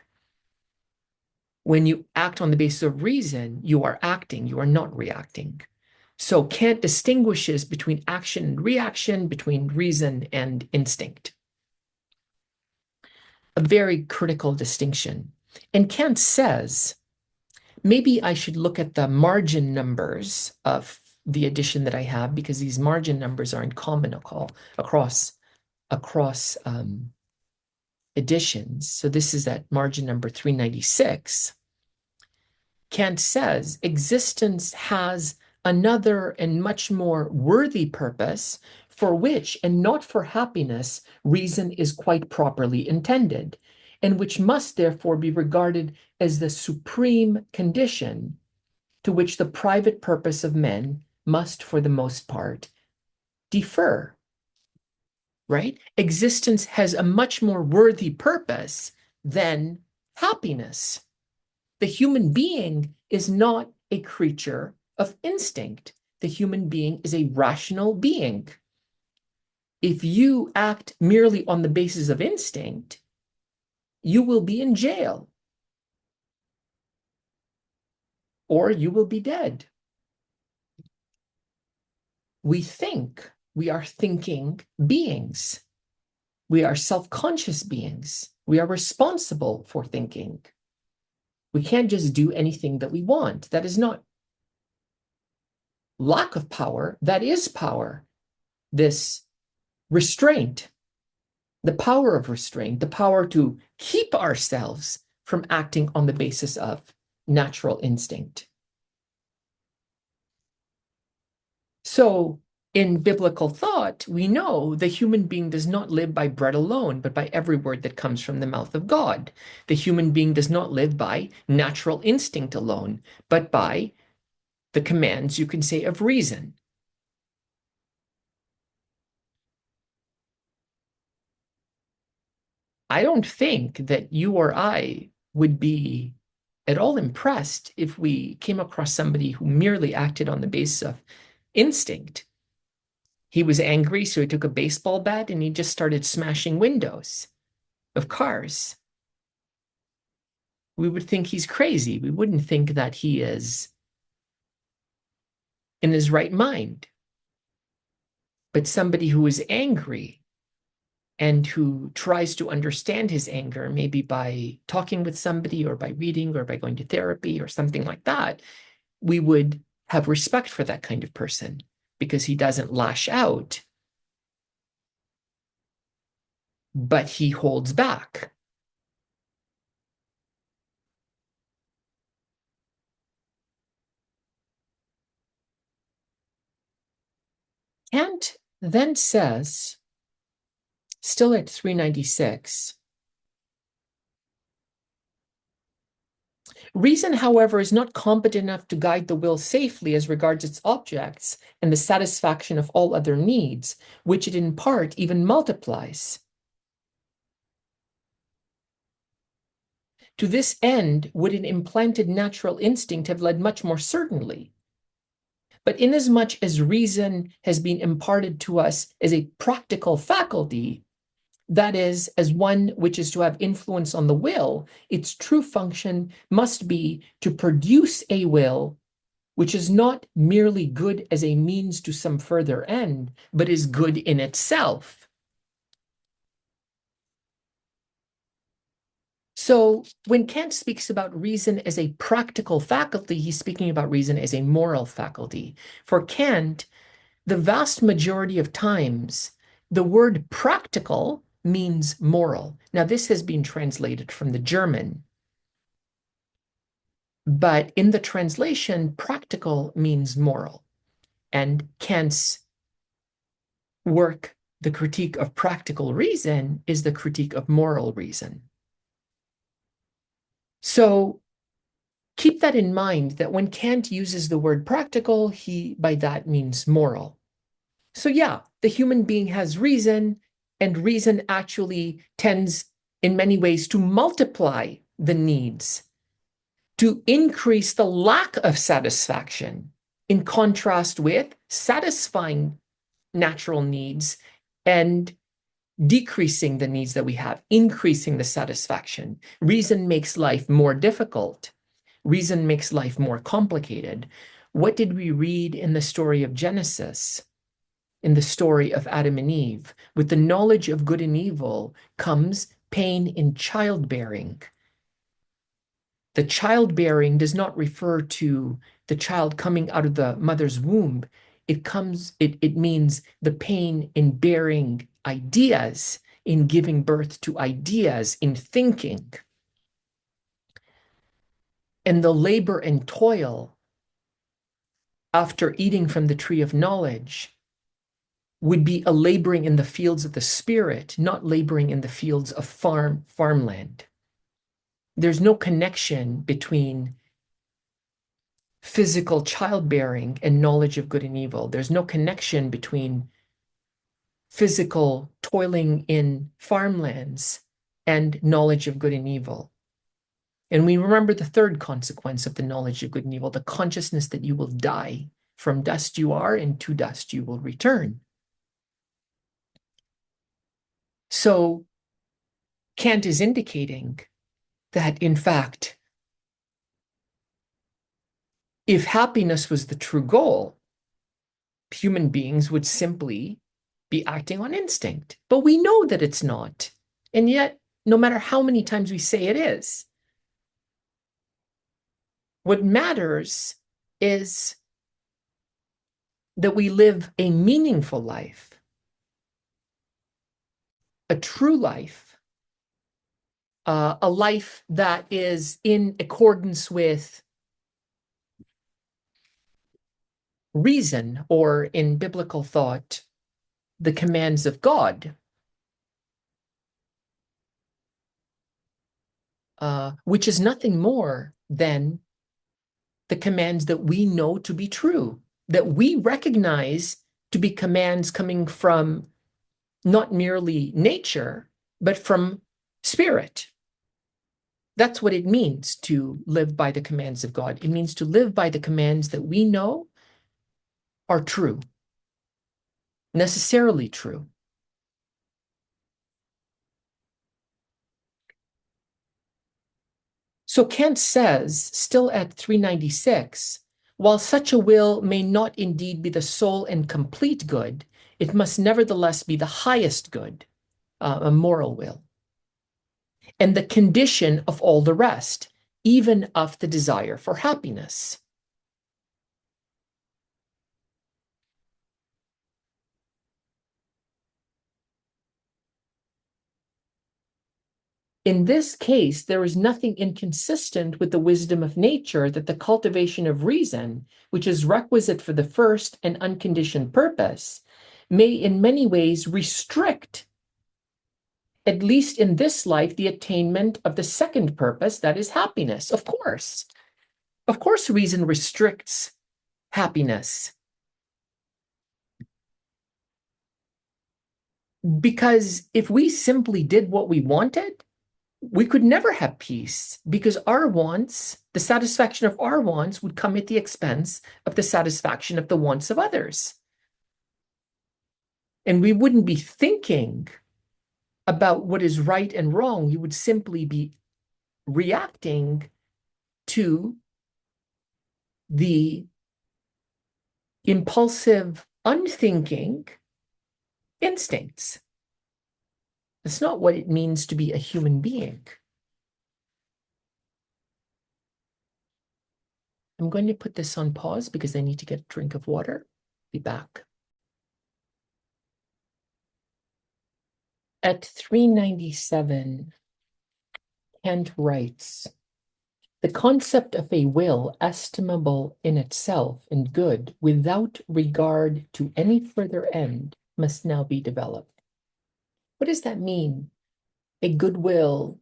When you act on the basis of reason, you are acting. You are not reacting. So Kant distinguishes between action and reaction, between reason and instinct. A very critical distinction. And Kant says, maybe I should look at the margin numbers of the edition that I have because these margin numbers aren't common across editions. So this is at margin number 396. Kant says existence has another and much more worthy purpose for which, and not for happiness, reason is quite properly intended, and which must therefore be regarded as the supreme condition to which the private purpose of men must, for the most part, defer. Right? Existence has a much more worthy purpose than happiness. The human being is not a creature of instinct. The human being is a rational being. If you act merely on the basis of instinct, you will be in jail or you will be dead. We think, we are thinking beings. We are self-conscious beings. We are responsible for thinking. We can't just do anything that we want. That is not lack of power. That is power. This restraint, the power of restraint, the power to keep ourselves from acting on the basis of natural instinct. So in biblical thought, we know the human being does not live by bread alone, but by every word that comes from the mouth of God. The human being does not live by natural instinct alone, but by the commands, you can say, of reason. I don't think that you or I would be at all impressed if we came across somebody who merely acted on the basis of instinct. He was angry, so he took a baseball bat and he just started smashing windows of cars. We would think he's crazy. We wouldn't think that he is in his right mind. But somebody who is angry and who tries to understand his anger, maybe by talking with somebody or by reading or by going to therapy or something like that, we would have respect for that kind of person because he doesn't lash out, but he holds back. Kant then says, still at 396, reason, however, is not competent enough to guide the will safely as regards its objects and the satisfaction of all other needs, which it in part even multiplies. To this end, would an implanted natural instinct have led much more certainly. But inasmuch as reason has been imparted to us as a practical faculty, that is, as one which is to have influence on the will, its true function must be to produce a will which is not merely good as a means to some further end, but is good in itself. So when Kant speaks about reason as a practical faculty, he's speaking about reason as a moral faculty. For Kant, the vast majority of times, the word practical means moral. Now, this has been translated from the German, but in the translation, practical means moral. And Kant's work, the critique of practical reason, is the critique of moral reason. So keep that in mind, that when Kant uses the word practical, he by that means moral. So yeah, the human being has reason, and reason actually tends in many ways to multiply the needs, to increase the lack of satisfaction, in contrast with satisfying natural needs and decreasing the needs that we have, increasing the satisfaction. Reason makes life more difficult. Reason makes life more complicated. What did we read in the story of Genesis? In the story of Adam and Eve, with the knowledge of good and evil comes pain in childbearing. The childbearing does not refer to the child coming out of the mother's womb. It means the pain in bearing ideas, in giving birth to ideas, in thinking. And the labor and toil after eating from the tree of knowledge would be a laboring in the fields of the spirit, not laboring in the fields of farmland. There's no connection between physical childbearing and knowledge of good and evil. There's no connection between physical toiling in farmlands and knowledge of good and evil. And we remember the third consequence of the knowledge of good and evil, the consciousness that you will die. From dust you are, and to dust you will return. So Kant is indicating that, in fact, if happiness was the true goal, human beings would simply be acting on instinct. But we know that it's not. And yet, no matter how many times we say it is, what matters is that we live a meaningful life, a true life, a life that is in accordance with reason, or in biblical thought, the commands of God, which is nothing more than the commands that we know to be true, that we recognize to be commands coming from not merely nature, but from spirit. That's what it means to live by the commands of God. It means to live by the commands that we know are true. necessarily true. So Kant says, still at 396, while such a will may not indeed be the sole and complete good, it must nevertheless be the highest good, a moral will, and the condition of all the rest, even of the desire for happiness. In this case, there is nothing inconsistent with the wisdom of nature that the cultivation of reason, which is requisite for the first and unconditioned purpose, may in many ways restrict, at least in this life, the attainment of the second purpose, that is happiness. Of course. Of course, reason restricts happiness. Because if we simply did what we wanted, we could never have peace because our wants, the satisfaction of our wants, would come at the expense of the satisfaction of the wants of others. And we wouldn't be thinking about what is right and wrong. We would simply be reacting to the impulsive, unthinking instincts. That's not what it means to be a human being. I'm going to put this on pause because I need to get a drink of water. Be back. At 397, Kant writes, the concept of a will estimable in itself and good without regard to any further end must now be developed. What does that mean? A good will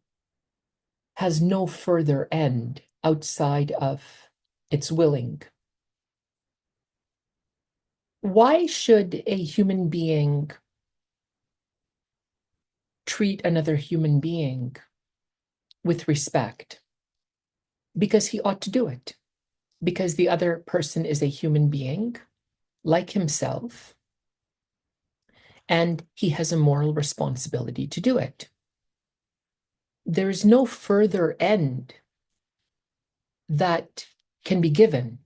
has no further end outside of its willing. Why should a human being treat another human being with respect? Because he ought to do it. Because the other person is a human being like himself, and he has a moral responsibility to do it. There's no further end that can be given.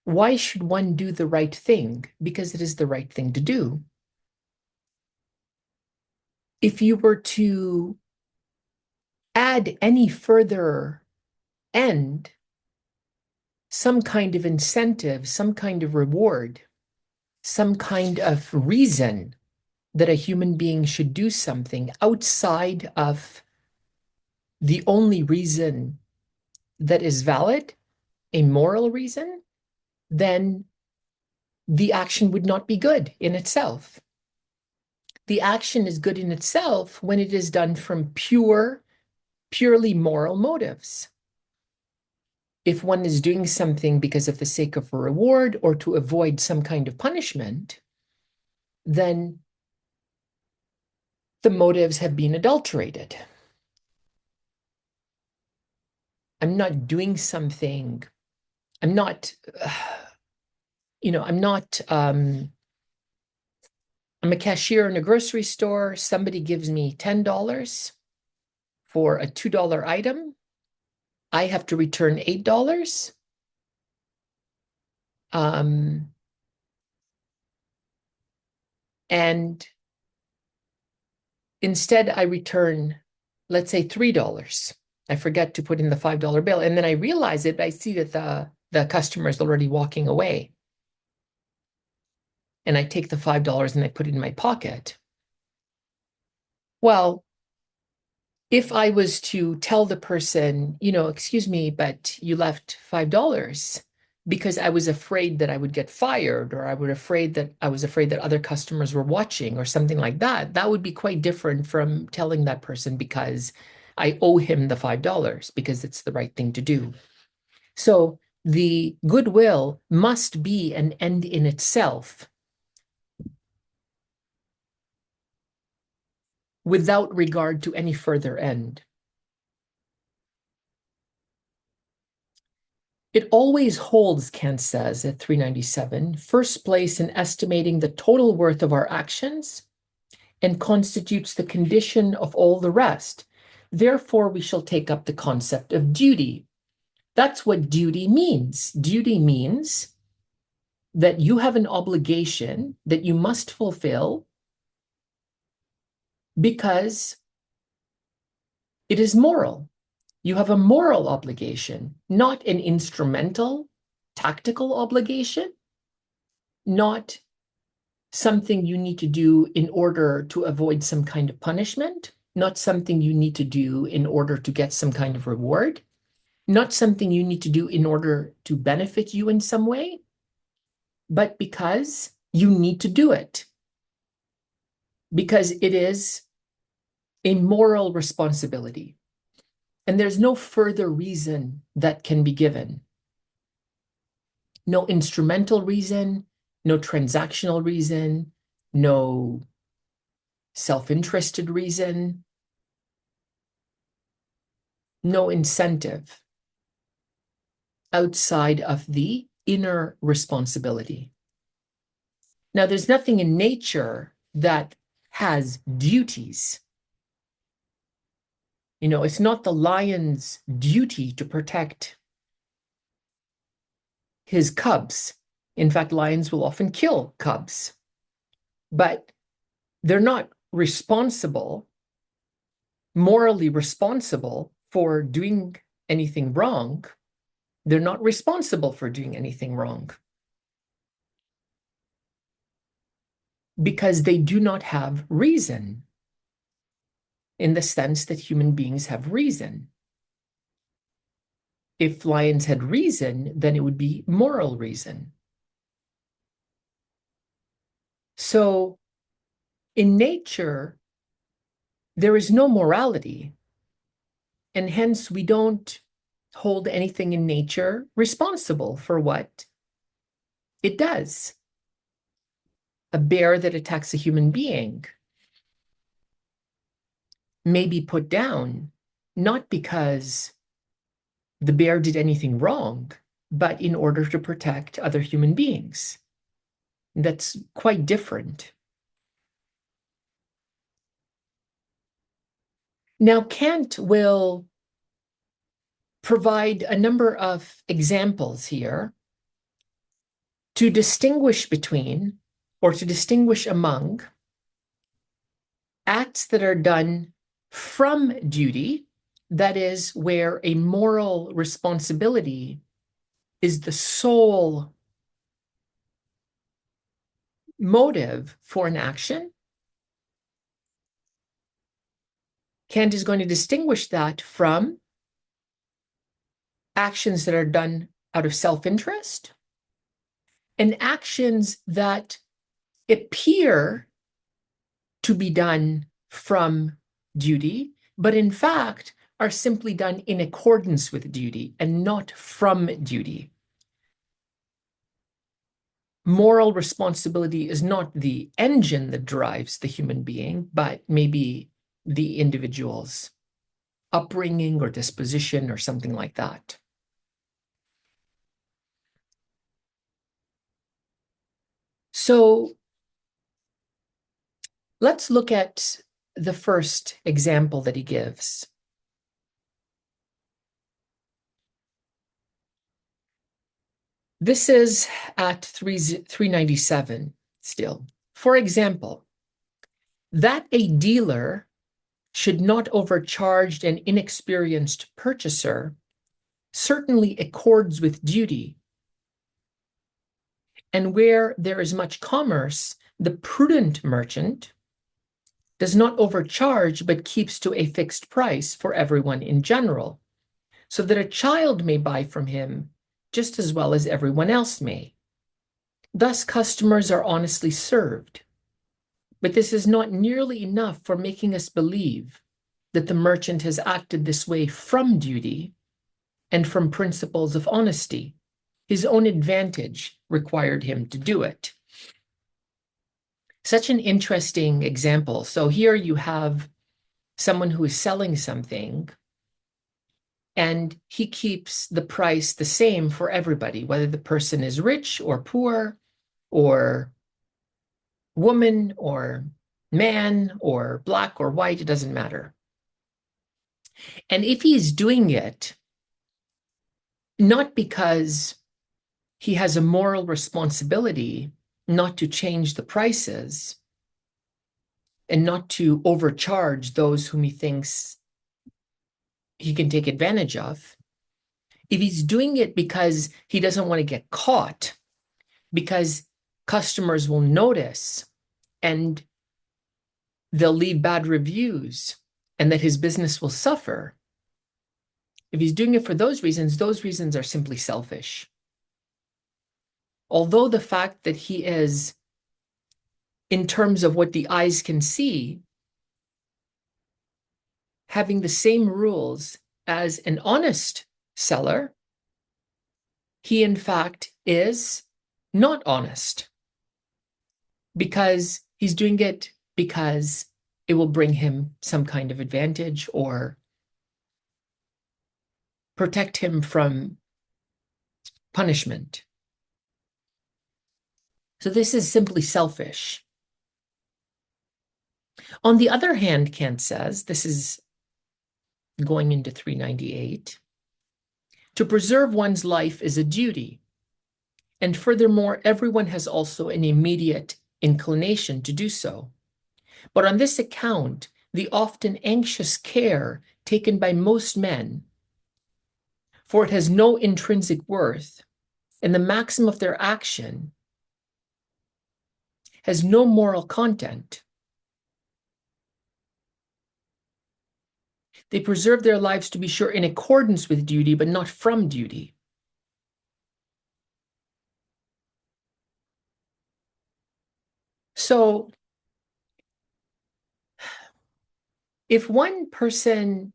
Why should one do the right thing? Because it is the right thing to do. If you were to add any further end, some kind of incentive, some kind of reward, some kind of reason that a human being should do something outside of the only reason that is valid, a moral reason, then the action would not be good in itself. The action is good in itself when it is done from purely moral motives. If one is doing something because of the sake of a reward or to avoid some kind of punishment, then the motives have been adulterated. I'm not doing something, I'm not, I'm not, I'm a cashier in a grocery store. Somebody gives me $10 for a $2 item. I have to return $8. And instead, I return, let's say, $3. I forget to put in the $5 bill. And then I realize it, I see that the customer is already walking away. And I take the $5 and I put it in my pocket. Well, if I was to tell the person, excuse me, but you left $5 because I was afraid that I would get fired, or I was afraid that other customers were watching or something like that, that would be quite different from telling that person because I owe him the $5 because it's the right thing to do. So the goodwill must be an end in itself without regard to any further end. It always holds, Kant says at 397, first place in estimating the total worth of our actions and constitutes the condition of all the rest. Therefore, we shall take up the concept of duty. That's what duty means. Duty means that you have an obligation that you must fulfill because it is moral. You have a moral obligation, not an instrumental, tactical obligation, not something you need to do in order to avoid some kind of punishment, not something you need to do in order to get some kind of reward, not something you need to do in order to benefit you in some way, but because you need to do it, because it is a moral responsibility. And there's no further reason that can be given. No instrumental reason, no transactional reason, no self-interested reason, no incentive outside of the inner responsibility. Now, there's nothing in nature that has duties. You know, it's not the lion's duty to protect his cubs. In fact, lions will often kill cubs, but they're not responsible, morally responsible for doing anything wrong. They're not responsible for doing anything wrong because they do not have reason in the sense that human beings have reason. If lions had reason, then it would be moral reason. So in nature, there is no morality, and hence we don't hold anything in nature responsible for what it does. A bear that attacks a human being may be put down, not because the bear did anything wrong, but in order to protect other human beings. That's quite different. Now, Kant will provide a number of examples here to distinguish between or to distinguish among acts that are done from duty, that is, where a moral responsibility is the sole motive for an action. Kant is going to distinguish that from actions that are done out of self-interest and actions that appear to be done from duty, but in fact are simply done in accordance with duty and not from duty. Moral responsibility is not the engine that drives the human being, but maybe the individual's upbringing or disposition or something like that. So let's look at the first example that he gives. This is at 397 still. For example, that a dealer should not overcharge an inexperienced purchaser certainly accords with duty. And where there is much commerce, the prudent merchant does not overcharge but keeps to a fixed price for everyone in general, so that a child may buy from him just as well as everyone else may. Thus, customers are honestly served. But this is not nearly enough for making us believe that the merchant has acted this way from duty and from principles of honesty. His own advantage required him to do it. Such an interesting example. So here you have someone who is selling something, and he keeps the price the same for everybody, whether the person is rich or poor, or woman or man, or black or white, it doesn't matter. And if he's doing it not because he has a moral responsibility not to change the prices and not to overcharge those whom he thinks he can take advantage of, if he's doing it because he doesn't want to get caught, because customers will notice and they'll leave bad reviews and that his business will suffer, if he's doing it for those reasons are simply selfish. Although the fact that he is, in terms of what the eyes can see, having the same rules as an honest seller, he in fact is not honest, because he's doing it because it will bring him some kind of advantage or protect him from punishment. So this is simply selfish. On the other hand, Kant says, this is going into 398, to preserve one's life is a duty. And furthermore, everyone has also an immediate inclination to do so. But on this account, the often anxious care taken by most men, for it has no intrinsic worth, and the maxim of their action has no moral content. They preserve their lives, to be sure, in accordance with duty, but not from duty. So, if one person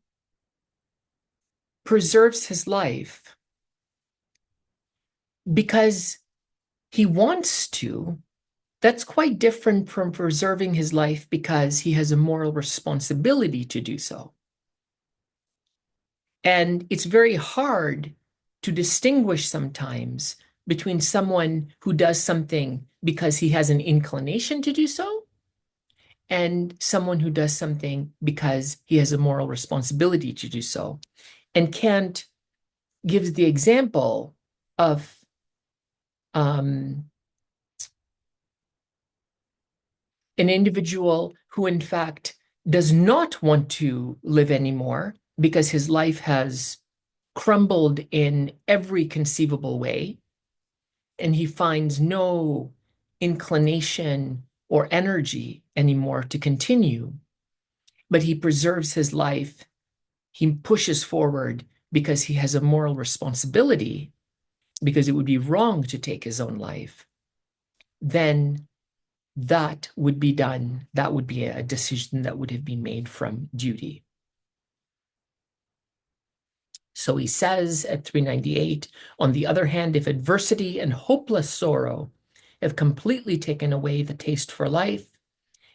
preserves his life because he wants to, that's quite different from preserving his life because he has a moral responsibility to do so. And it's very hard to distinguish sometimes between someone who does something because he has an inclination to do so and someone who does something because he has a moral responsibility to do so. And Kant gives the example of an individual who, in fact, does not want to live anymore because his life has crumbled in every conceivable way, and he finds no inclination or energy anymore to continue, but he preserves his life. He pushes forward because he has a moral responsibility, because it would be wrong to take his own life. Then that would be done. That would be a decision that would have been made from duty. So he says at 398, on the other hand, if adversity and hopeless sorrow have completely taken away the taste for life,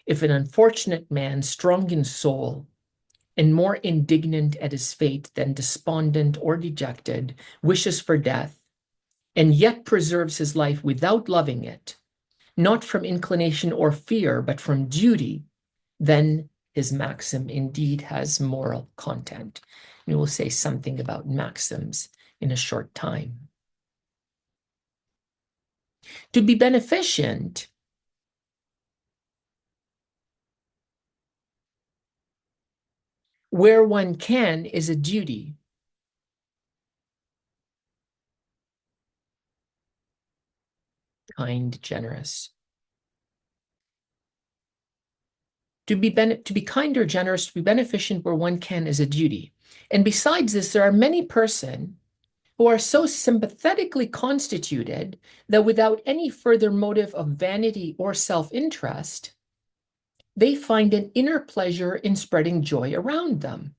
if an unfortunate man, strong in soul and more indignant at his fate than despondent or dejected, wishes for death, and yet preserves his life without loving it, not from inclination or fear, but from duty, then his maxim indeed has moral content. And we'll say something about maxims in a short time. To be beneficent where one can is a duty. Kind, generous. To be kind or generous, to be beneficent where one can is a duty. And besides this, there are many persons who are so sympathetically constituted that without any further motive of vanity or self-interest, they find an inner pleasure in spreading joy around them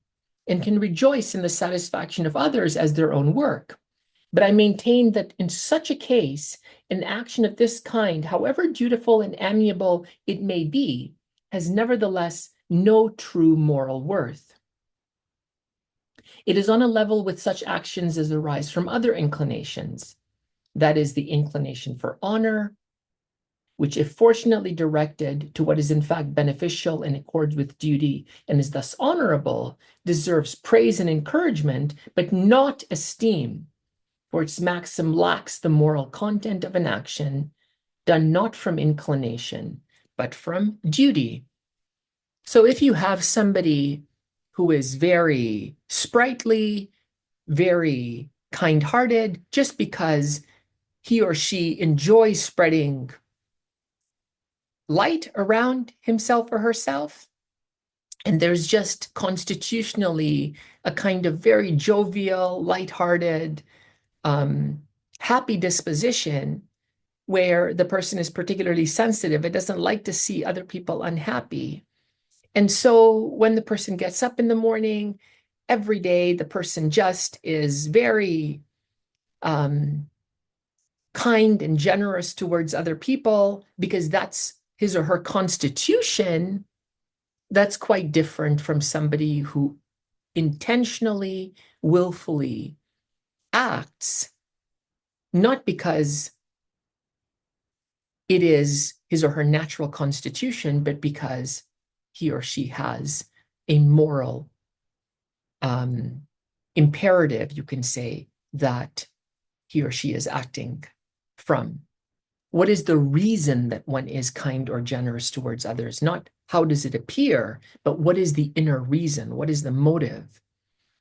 and can rejoice in the satisfaction of others as their own work. But I maintain that in such a case, an action of this kind, however dutiful and amiable it may be, has nevertheless no true moral worth. It is on a level with such actions as arise from other inclinations. That is the inclination for honor, which, if fortunately directed to what is in fact beneficial in accord with duty and is thus honorable, deserves praise and encouragement, but not esteem, for its maxim lacks the moral content of an action done not from inclination, but from duty. So if you have somebody who is very sprightly, very kind-hearted, just because he or she enjoys spreading light around himself or herself, and there's just constitutionally a kind of very jovial, lighthearted, happy disposition where the person is particularly sensitive. It doesn't like to see other people unhappy. And so when the person gets up in the morning, every day, the person just is very kind and generous towards other people because that's his or her constitution. That's quite different from somebody who intentionally, willfully acts, not because it is his or her natural constitution, but because he or she has a moral imperative, you can say, that he or she is acting from. What is the reason that one is kind or generous towards others? Not how does it appear, but what is the inner reason? What is the motive?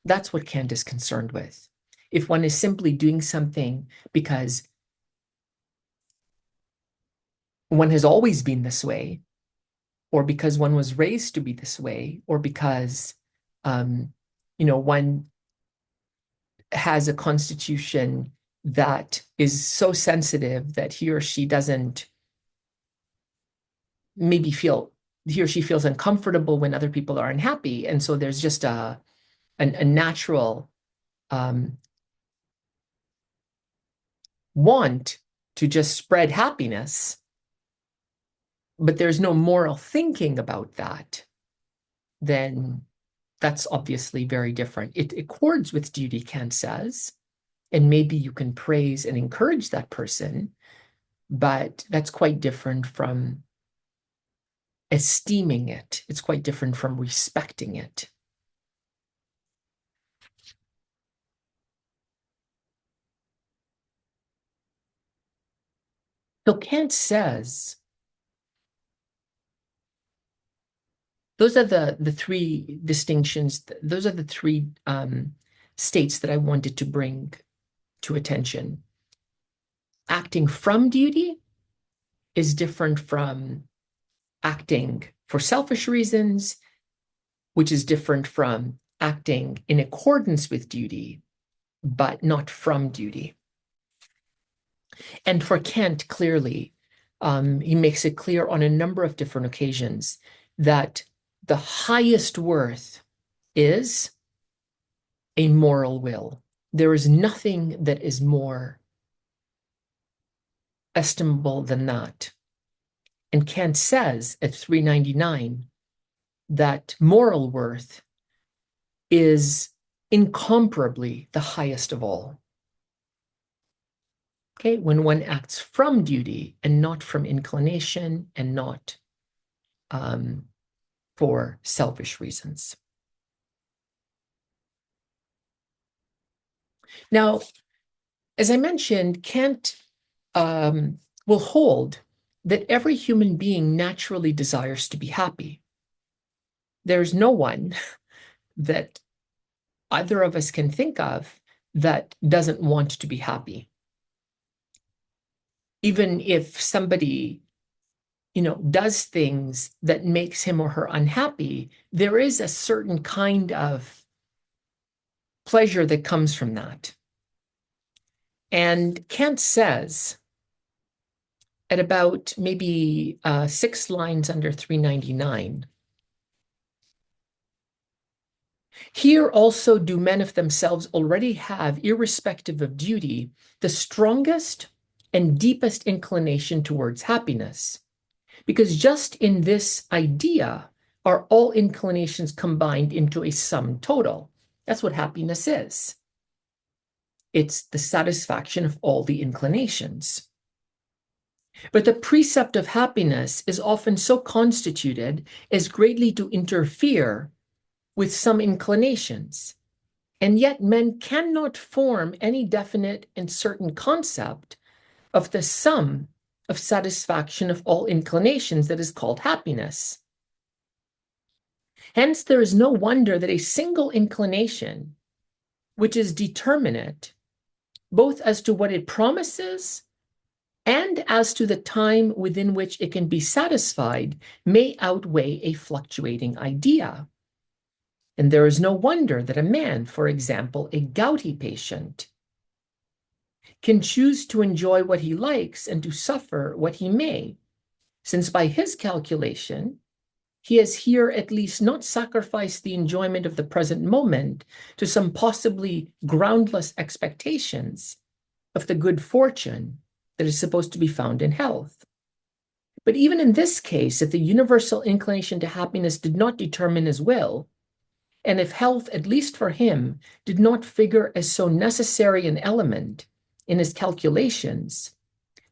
That's what Kant is concerned with. If one is simply doing something because one has always been this way, or because one was raised to be this way, or because one has a constitution that is so sensitive that he or she doesn't maybe he or she feels uncomfortable when other people are unhappy. And so there's just a natural want to just spread happiness, but there's no moral thinking about that, then that's obviously very different. It accords with duty, Kant says, and maybe you can praise and encourage that person, but that's quite different from esteeming it. It's quite different from respecting it. So Kant says, those are the three distinctions. Those are the three states that I wanted to bring to attention. Acting from duty is different from acting for selfish reasons, which is different from acting in accordance with duty, but not from duty. And for Kant, clearly, he makes it clear on a number of different occasions that the highest worth is a moral will. There is nothing that is more estimable than that. And Kant says at 399 that moral worth is incomparably the highest of all. Okay, when one acts from duty and not from inclination and not for selfish reasons. Now, as I mentioned, Kant will hold that every human being naturally desires to be happy. There's no one that either of us can think of that doesn't want to be happy. Even if somebody, does things that makes him or her unhappy, there is a certain kind of pleasure that comes from that. And Kant says at about maybe 6 lines under 399, here also do men of themselves already have, irrespective of duty, the strongest and deepest inclination towards happiness. Because just in this idea are all inclinations combined into a sum total. That's what happiness is. It's the satisfaction of all the inclinations. But the precept of happiness is often so constituted as greatly to interfere with some inclinations. And yet men cannot form any definite and certain concept of the sum of satisfaction of all inclinations that is called happiness. Hence, there is no wonder that a single inclination, which is determinate, both as to what it promises and as to the time within which it can be satisfied, may outweigh a fluctuating idea. And there is no wonder that a man, for example, a gouty patient, can choose to enjoy what he likes and to suffer what he may, since by his calculation, he has here at least not sacrificed the enjoyment of the present moment to some possibly groundless expectations of the good fortune that is supposed to be found in health. But even in this case, if the universal inclination to happiness did not determine his will, and if health, at least for him, did not figure as so necessary an element in his calculations,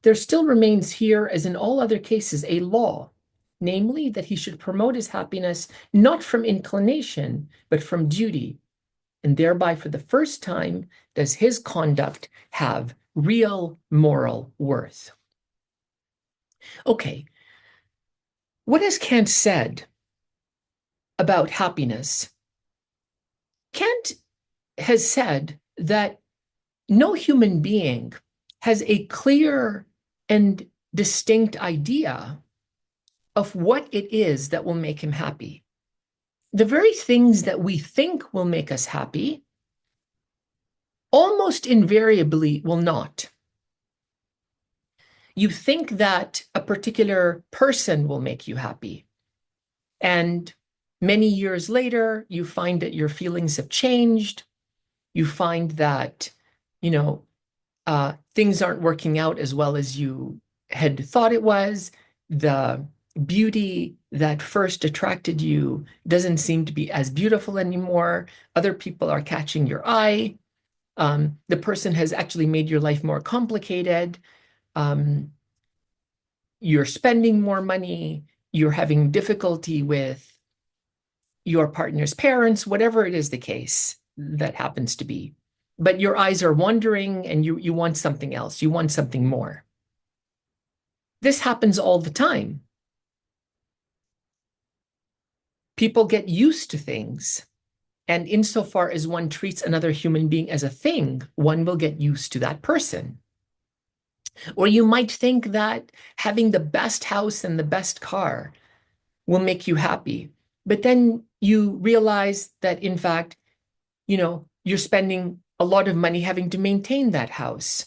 there still remains here, as in all other cases, a law, namely that he should promote his happiness not from inclination, but from duty. And thereby, for the first time, does his conduct have real moral worth. Okay, what has Kant said about happiness? Kant has said that no human being has a clear and distinct idea of what it is that will make him happy. The very things that we think will make us happy almost invariably will not. You think that a particular person will make you happy, and many years later, you find that your feelings have changed. You find that, things aren't working out as well as you had thought it was. The beauty that first attracted you doesn't seem to be as beautiful anymore. Other people are catching your eye. The person has actually made your life more complicated. You're spending more money. You're having difficulty with your partner's parents, whatever it is the case that happens to be. But your eyes are wandering and you want something else. You want something more. This happens all the time. People get used to things. And insofar as one treats another human being as a thing, one will get used to that person. Or you might think that having the best house and the best car will make you happy. But then you realize that, in fact, you're spending a lot of money having to maintain that house.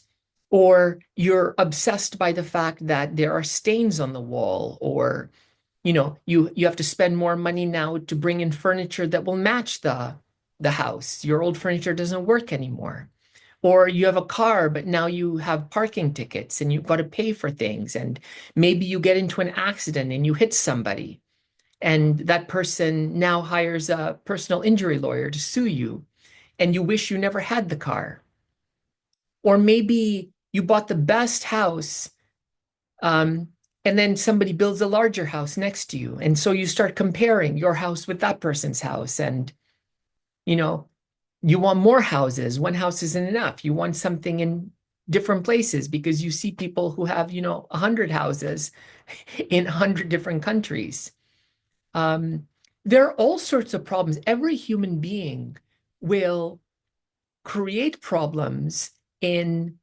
Or you're obsessed by the fact that there are stains on the wall, or you have to spend more money now to bring in furniture that will match the house. Your old furniture doesn't work anymore. Or you have a car, but now you have parking tickets and you've got to pay for things. And maybe you get into an accident and you hit somebody. And that person now hires a personal injury lawyer to sue you. And you wish you never had the car. Or maybe you bought the best house, and then somebody builds a larger house next to you. And so you start comparing your house with that person's house. And, you want more houses. One house isn't enough. You want something in different places because you see people who have, 100 houses in 100 different countries. There are all sorts of problems. Every human being will create problems in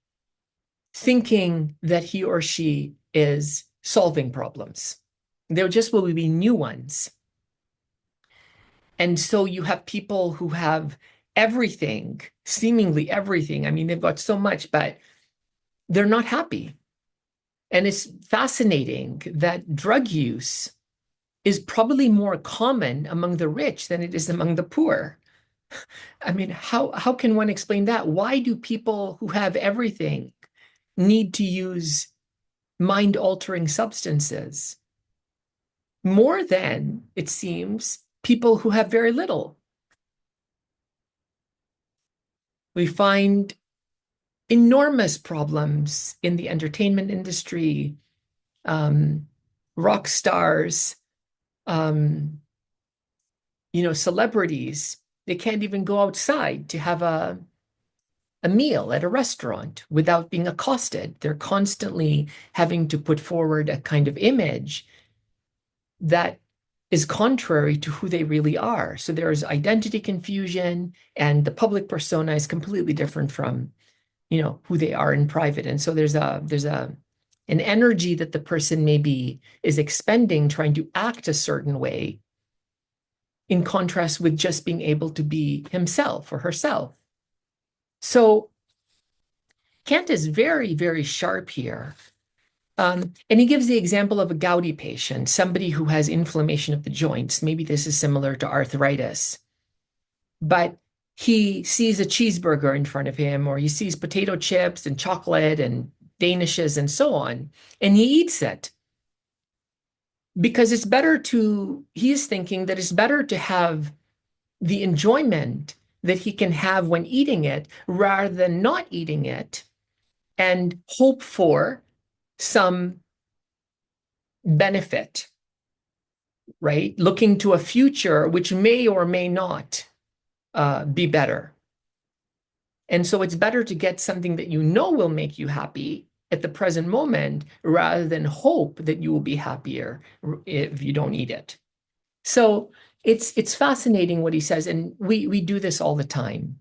thinking that he or she is solving problems. There just will be new ones. And so you have people who have everything, seemingly everything. I mean, they've got so much, but they're not happy. And it's fascinating that drug use is probably more common among the rich than it is among the poor. I mean, how can one explain that? Why do people who have everything need to use mind-altering substances more than, it seems, people who have very little? We find enormous problems in the entertainment industry, rock stars, um, celebrities. They can't even go outside to have a meal at a restaurant without being accosted. They're constantly having to put forward a kind of image that is contrary to who they really are. So there's identity confusion, and the public persona is completely different from, who they are in private. And so there's an energy that the person maybe is expending trying to act a certain way in contrast with just being able to be himself or herself. So Kant is very, very sharp here. And he gives the example of a gouty patient, somebody who has inflammation of the joints. Maybe this is similar to arthritis. But he sees a cheeseburger in front of him, or he sees potato chips and chocolate and danishes and so on, and he eats it. Because he's thinking that it's better to have the enjoyment that he can have when eating it rather than not eating it and hope for some benefit, right? Looking to a future which may or may not be better. And so it's better to get something that will make you happy at the present moment rather than hope that you will be happier if you don't eat it. So it's fascinating what he says, and we do this all the time.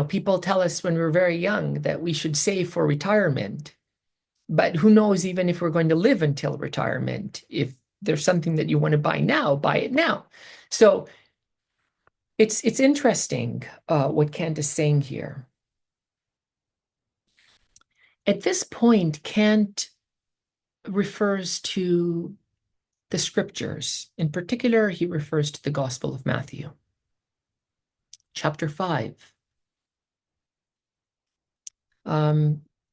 People tell us when we're very young that we should save for retirement, but who knows even if we're going to live until retirement. If there's something that you want to buy now, buy it now. So it's interesting what Kant is saying here. At this point, Kant refers to the scriptures. In particular, he refers to the Gospel of Matthew, chapter 5,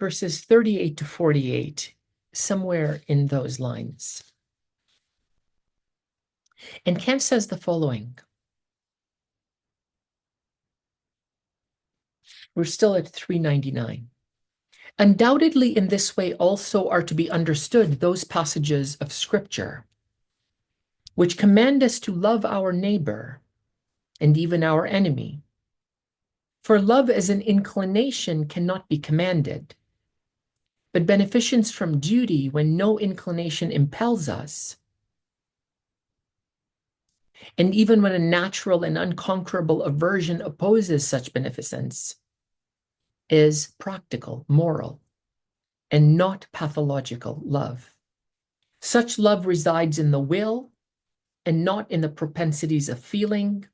verses 38 to 48, somewhere in those lines. And Kant says the following. We're still at 399. Undoubtedly, in this way also are to be understood those passages of Scripture which command us to love our neighbor and even our enemy. For love as an inclination cannot be commanded, but beneficence from duty when no inclination impels us, and even when a natural and unconquerable aversion opposes such beneficence, is practical, moral, and not pathological love. Such love resides in the will and not in the propensities of feeling,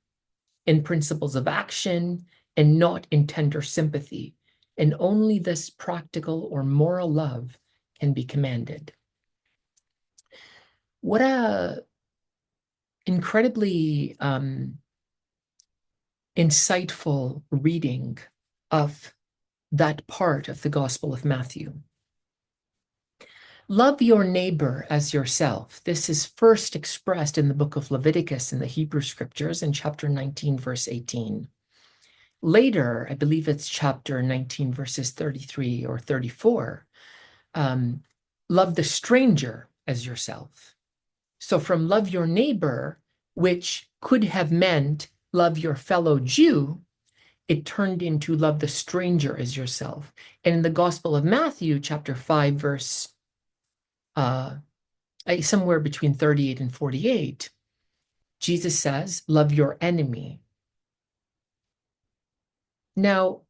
in principles of action, and not in tender sympathy. And only this practical or moral love can be commanded. What a incredibly insightful reading of that part of the Gospel of Matthew. Love your neighbor as yourself. This is first expressed in the book of Leviticus in the Hebrew scriptures in chapter 19, verse 18. Later, I believe it's chapter 19, verses 33 or 34, love the stranger as yourself. So from love your neighbor, which could have meant love your fellow Jew, it turned into love the stranger as yourself. And in the Gospel of Matthew, chapter 5, verse somewhere between 38 and 48, Jesus says, love your enemy. Now,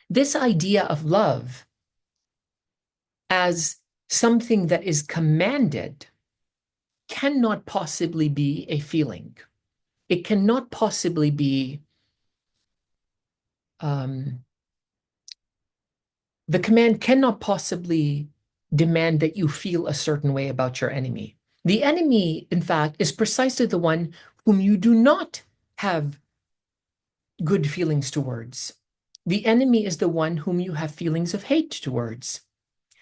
this idea of love as something that is commanded cannot possibly be a feeling. It cannot possibly be the command cannot possibly demand that you feel a certain way about your enemy. The enemy, in fact, is precisely the one whom you do not have good feelings towards. The enemy is the one whom you have feelings of hate towards.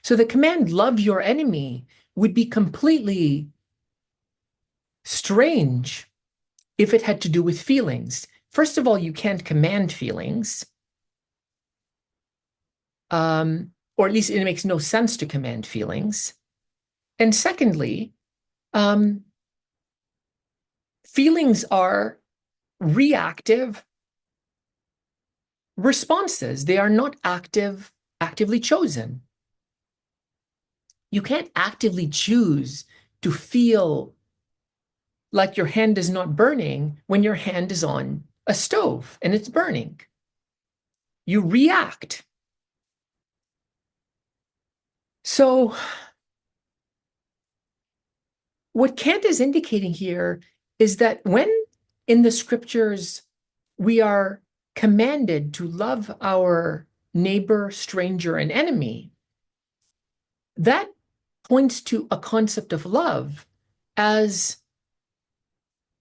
So the command, love your enemy, would be completely strange if it had to do with feelings. first of all, you can't command feelings, or at least it makes no sense to command feelings. And secondly, feelings are reactive responses. They are not actively chosen. You can't actively choose to feel like your hand is not burning when your hand is on a stove and it's burning. You react. So what Kant is indicating here is that when in the scriptures we are commanded to love our neighbor, stranger, and enemy, that points to a concept of love as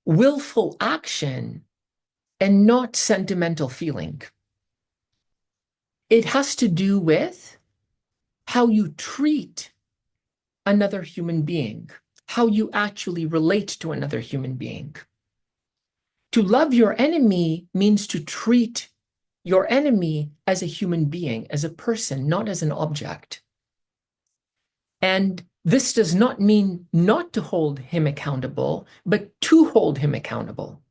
willful action and not sentimental feeling. It has to do with how you treat another human being, how you actually relate to another human being. To love your enemy means to treat your enemy as a human being, as a person, not as an object. And this does not mean not to hold him accountable, but to hold him accountable.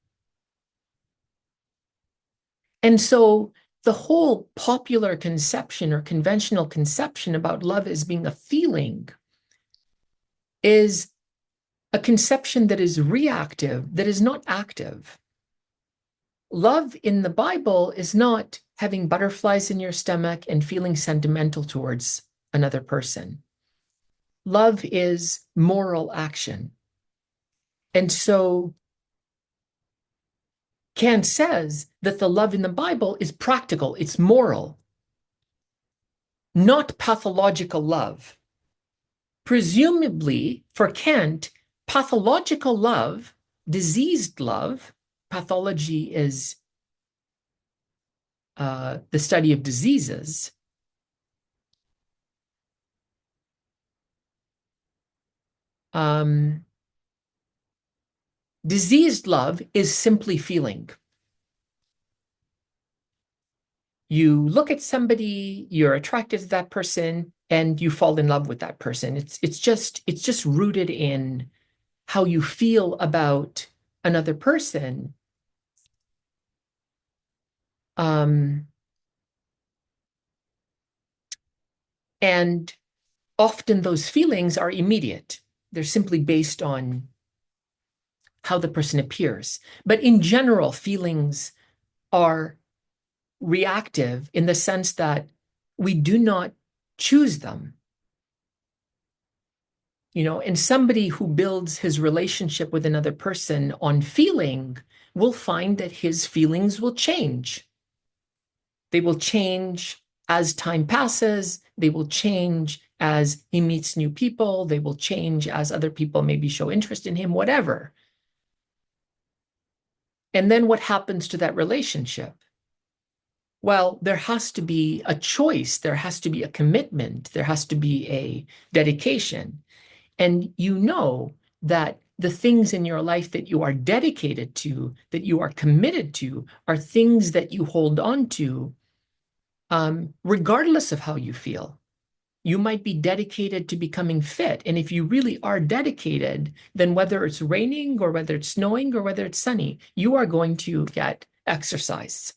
And so the whole popular conception or conventional conception about love as being a feeling is a conception that is reactive, that is not active. Love in the Bible is not having butterflies in your stomach and feeling sentimental towards another person. Love is moral action. And so Kant says that the love in the Bible is practical, it's moral, not pathological love. Presumably, for Kant, pathological love, diseased love, pathology is the study of diseases. Diseased love is simply feeling. You look at somebody, you're attracted to that person, and you fall in love with that person. It's just rooted in how you feel about another person. And often those feelings are immediate. They're simply based on how the person appears. But in general, feelings are reactive in the sense that we do not choose them. And somebody who builds his relationship with another person on feeling will find that his feelings will change. They will change as time passes. They will change as he meets new people. They will change as other people maybe show interest in him, whatever. And then what happens to that relationship? Well, there has to be a choice. There has to be a commitment. There has to be a dedication. And you know that the things in your life that you are dedicated to, that you are committed to, are things that you hold on to, regardless of how you feel. You might be dedicated to becoming fit. And if you really are dedicated, then whether it's raining or whether it's snowing or whether it's sunny, you are going to get exercise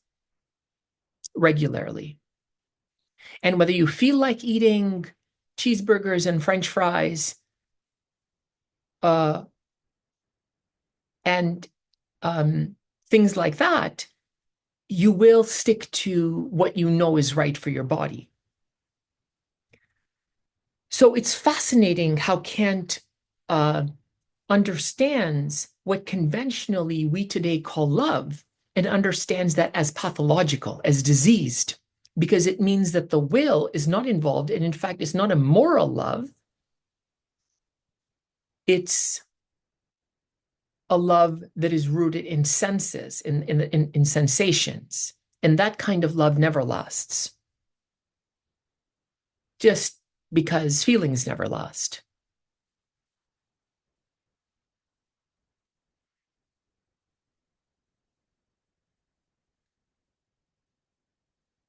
regularly. And whether you feel like eating cheeseburgers and French fries, and things like that, you will stick to what you know is right for your body. So it's fascinating how Kant understands what conventionally we today call love and understands that as pathological, as diseased, because it means that the will is not involved. And in fact, it's not a moral love. It's a love that is rooted in senses, in sensations. And that kind of love never lasts. Just because feelings never last.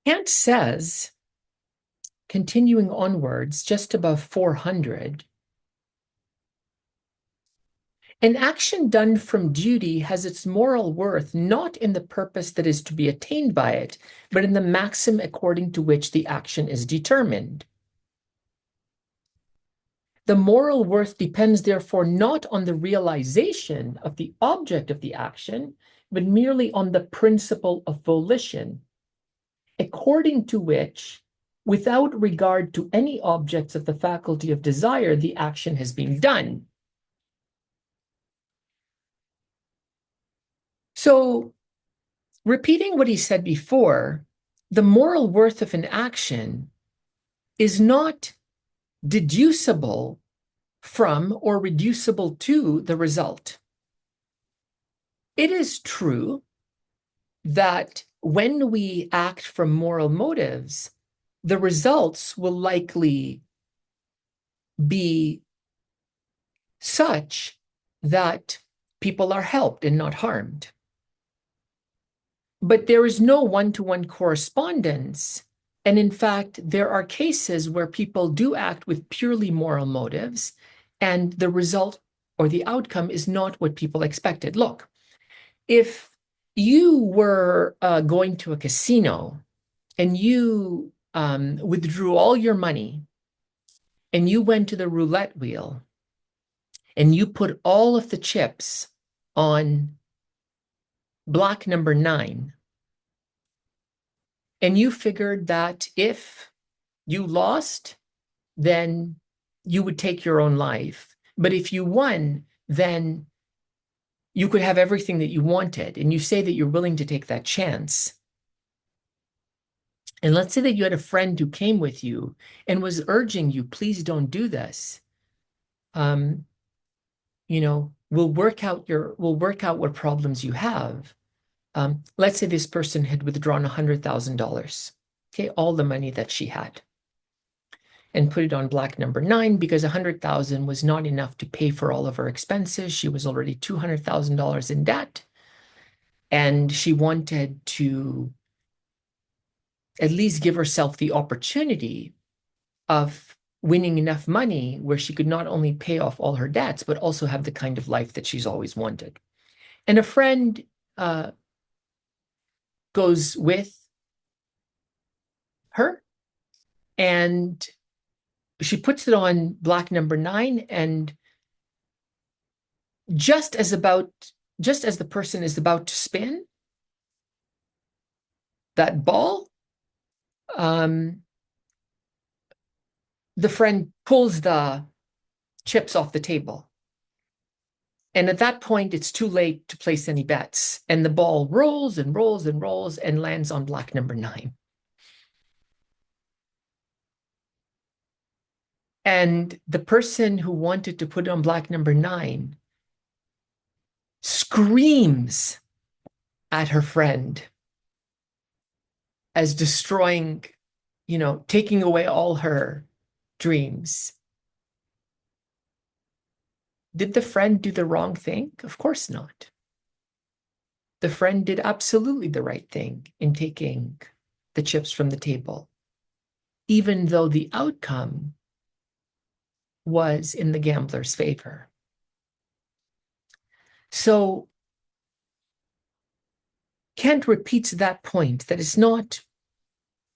Kant says, continuing onwards, just above 400, an action done from duty has its moral worth not in the purpose that is to be attained by it, but in the maxim according to which the action is determined. The moral worth depends therefore not on the realization of the object of the action, but merely on the principle of volition, according to which, without regard to any objects of the faculty of desire, the action has been done. So, repeating what he said before, the moral worth of an action is not deducible from or reducible to the result. It is true that when we act from moral motives, the results will likely be such that people are helped and not harmed. But there is no one-to-one correspondence. And in fact, there are cases where people do act with purely moral motives, and the result or the outcome is not what people expected. Look, if you were going to a casino and you withdrew all your money and you went to the roulette wheel and you put all of the chips on block number 9, and you figured that if you lost, then you would take your own life. But if you won, then you could have everything that you wanted. And you say that you're willing to take that chance. And let's say that you had a friend who came with you and was urging you, please don't do this. We'll work out what problems you have. Let's say this person had withdrawn $100,000, okay, all the money that she had, and put it on block number 9 because $100,000 was not enough to pay for all of her expenses. She was already $200,000 in debt, and she wanted to at least give herself the opportunity of winning enough money where she could not only pay off all her debts, but also have the kind of life that she's always wanted. And a friend goes with her, and she puts it on block number 9, and just as the person is about to spin that ball, the friend pulls the chips off the table. And at that point, it's too late to place any bets. And the ball rolls and rolls and rolls and lands on block number 9. And the person who wanted to put it on block number 9 screams at her friend as destroying, taking away all her dreams. Did the friend do the wrong thing? Of course not. The friend did absolutely the right thing in taking the chips from the table, even though the outcome was in the gambler's favor. So Kant repeats that point, that it's not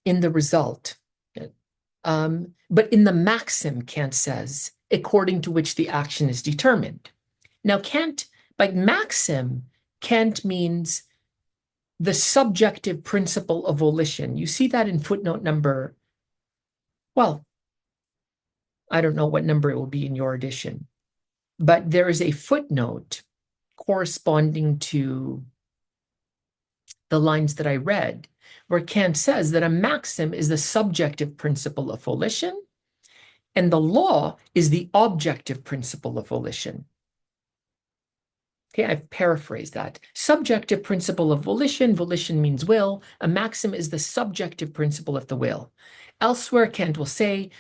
in the result, but in the maxim, Kant says, according to which the action is determined. Now, by maxim, Kant means the subjective principle of volition. You see that in footnote number, well, I don't know what number it will be in your edition, but there is a footnote corresponding to the lines that I read, where Kant says that a maxim is the subjective principle of volition, and the law is the objective principle of volition. Okay, I've paraphrased that. Subjective principle of volition, volition means will. A maxim is the subjective principle of the will. Elsewhere, Kant will say,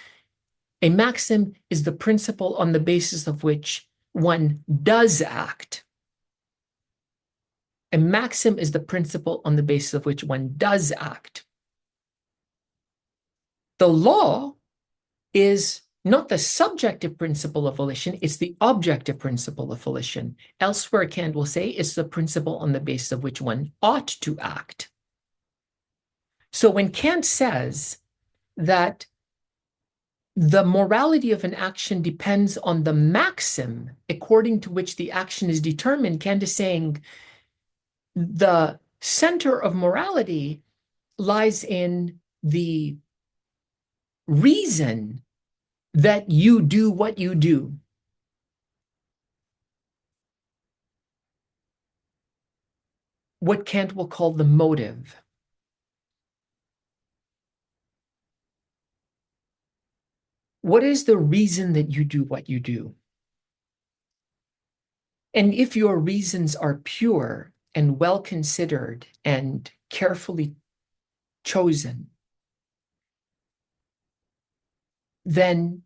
a maxim is the principle on the basis of which one does act. A maxim is the principle on the basis of which one does act. The law is not the subjective principle of volition, it's the objective principle of volition. Elsewhere, Kant will say it's the principle on the basis of which one ought to act. So when Kant says that the morality of an action depends on the maxim according to which the action is determined, Kant is saying the center of morality lies in the reason that you do what you do. What Kant will call the motive. What is the reason that you do what you do? And if your reasons are pure and well considered and carefully chosen, then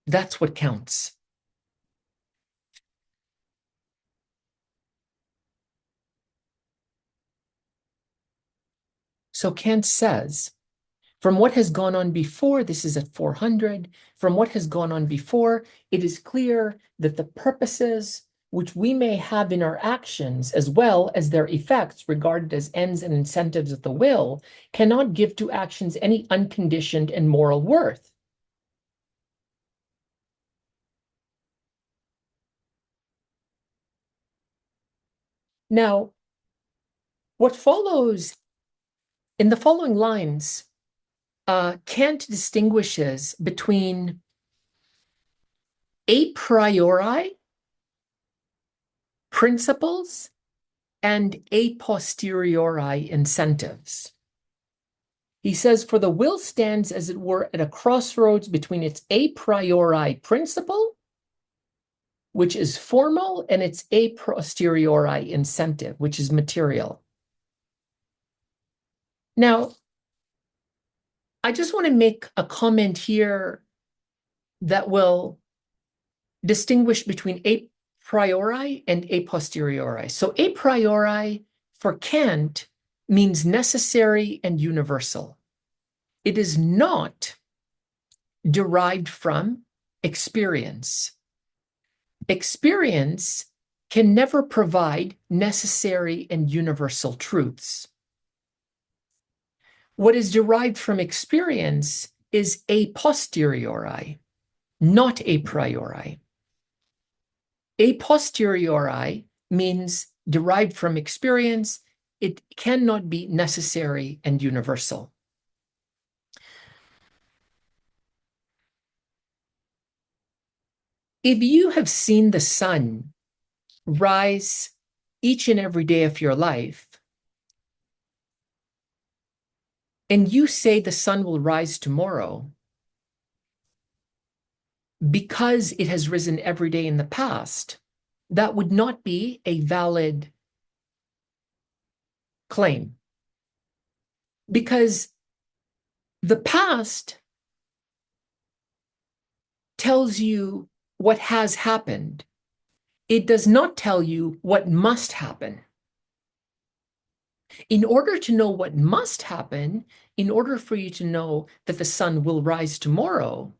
that's what counts. So Kant says, from what has gone on before, this is at 400, from what has gone on before, it is clear that the purposes which we may have in our actions, as well as their effects regarded as ends and incentives of the will, cannot give to actions any unconditioned and moral worth. Now, what follows in the following lines, Kant distinguishes between a priori principles and a posteriori incentives. He says, for the will stands, as it were, at a crossroads between its a priori principle, which is formal, and its a posteriori incentive, which is material. Now, I just want to make a comment here that will distinguish between a priori and a posteriori. So a priori for Kant means necessary and universal. It is not derived from experience. Experience can never provide necessary and universal truths. What is derived from experience is a posteriori, not a priori. A posteriori means derived from experience. It cannot be necessary and universal. If you have seen the sun rise each and every day of your life, and you say the sun will rise tomorrow because it has risen every day in the past, that would not be a valid claim. Because the past tells you what has happened. It does not tell you what must happen. In order to know what must happen, in order for you to know that the sun will rise tomorrow,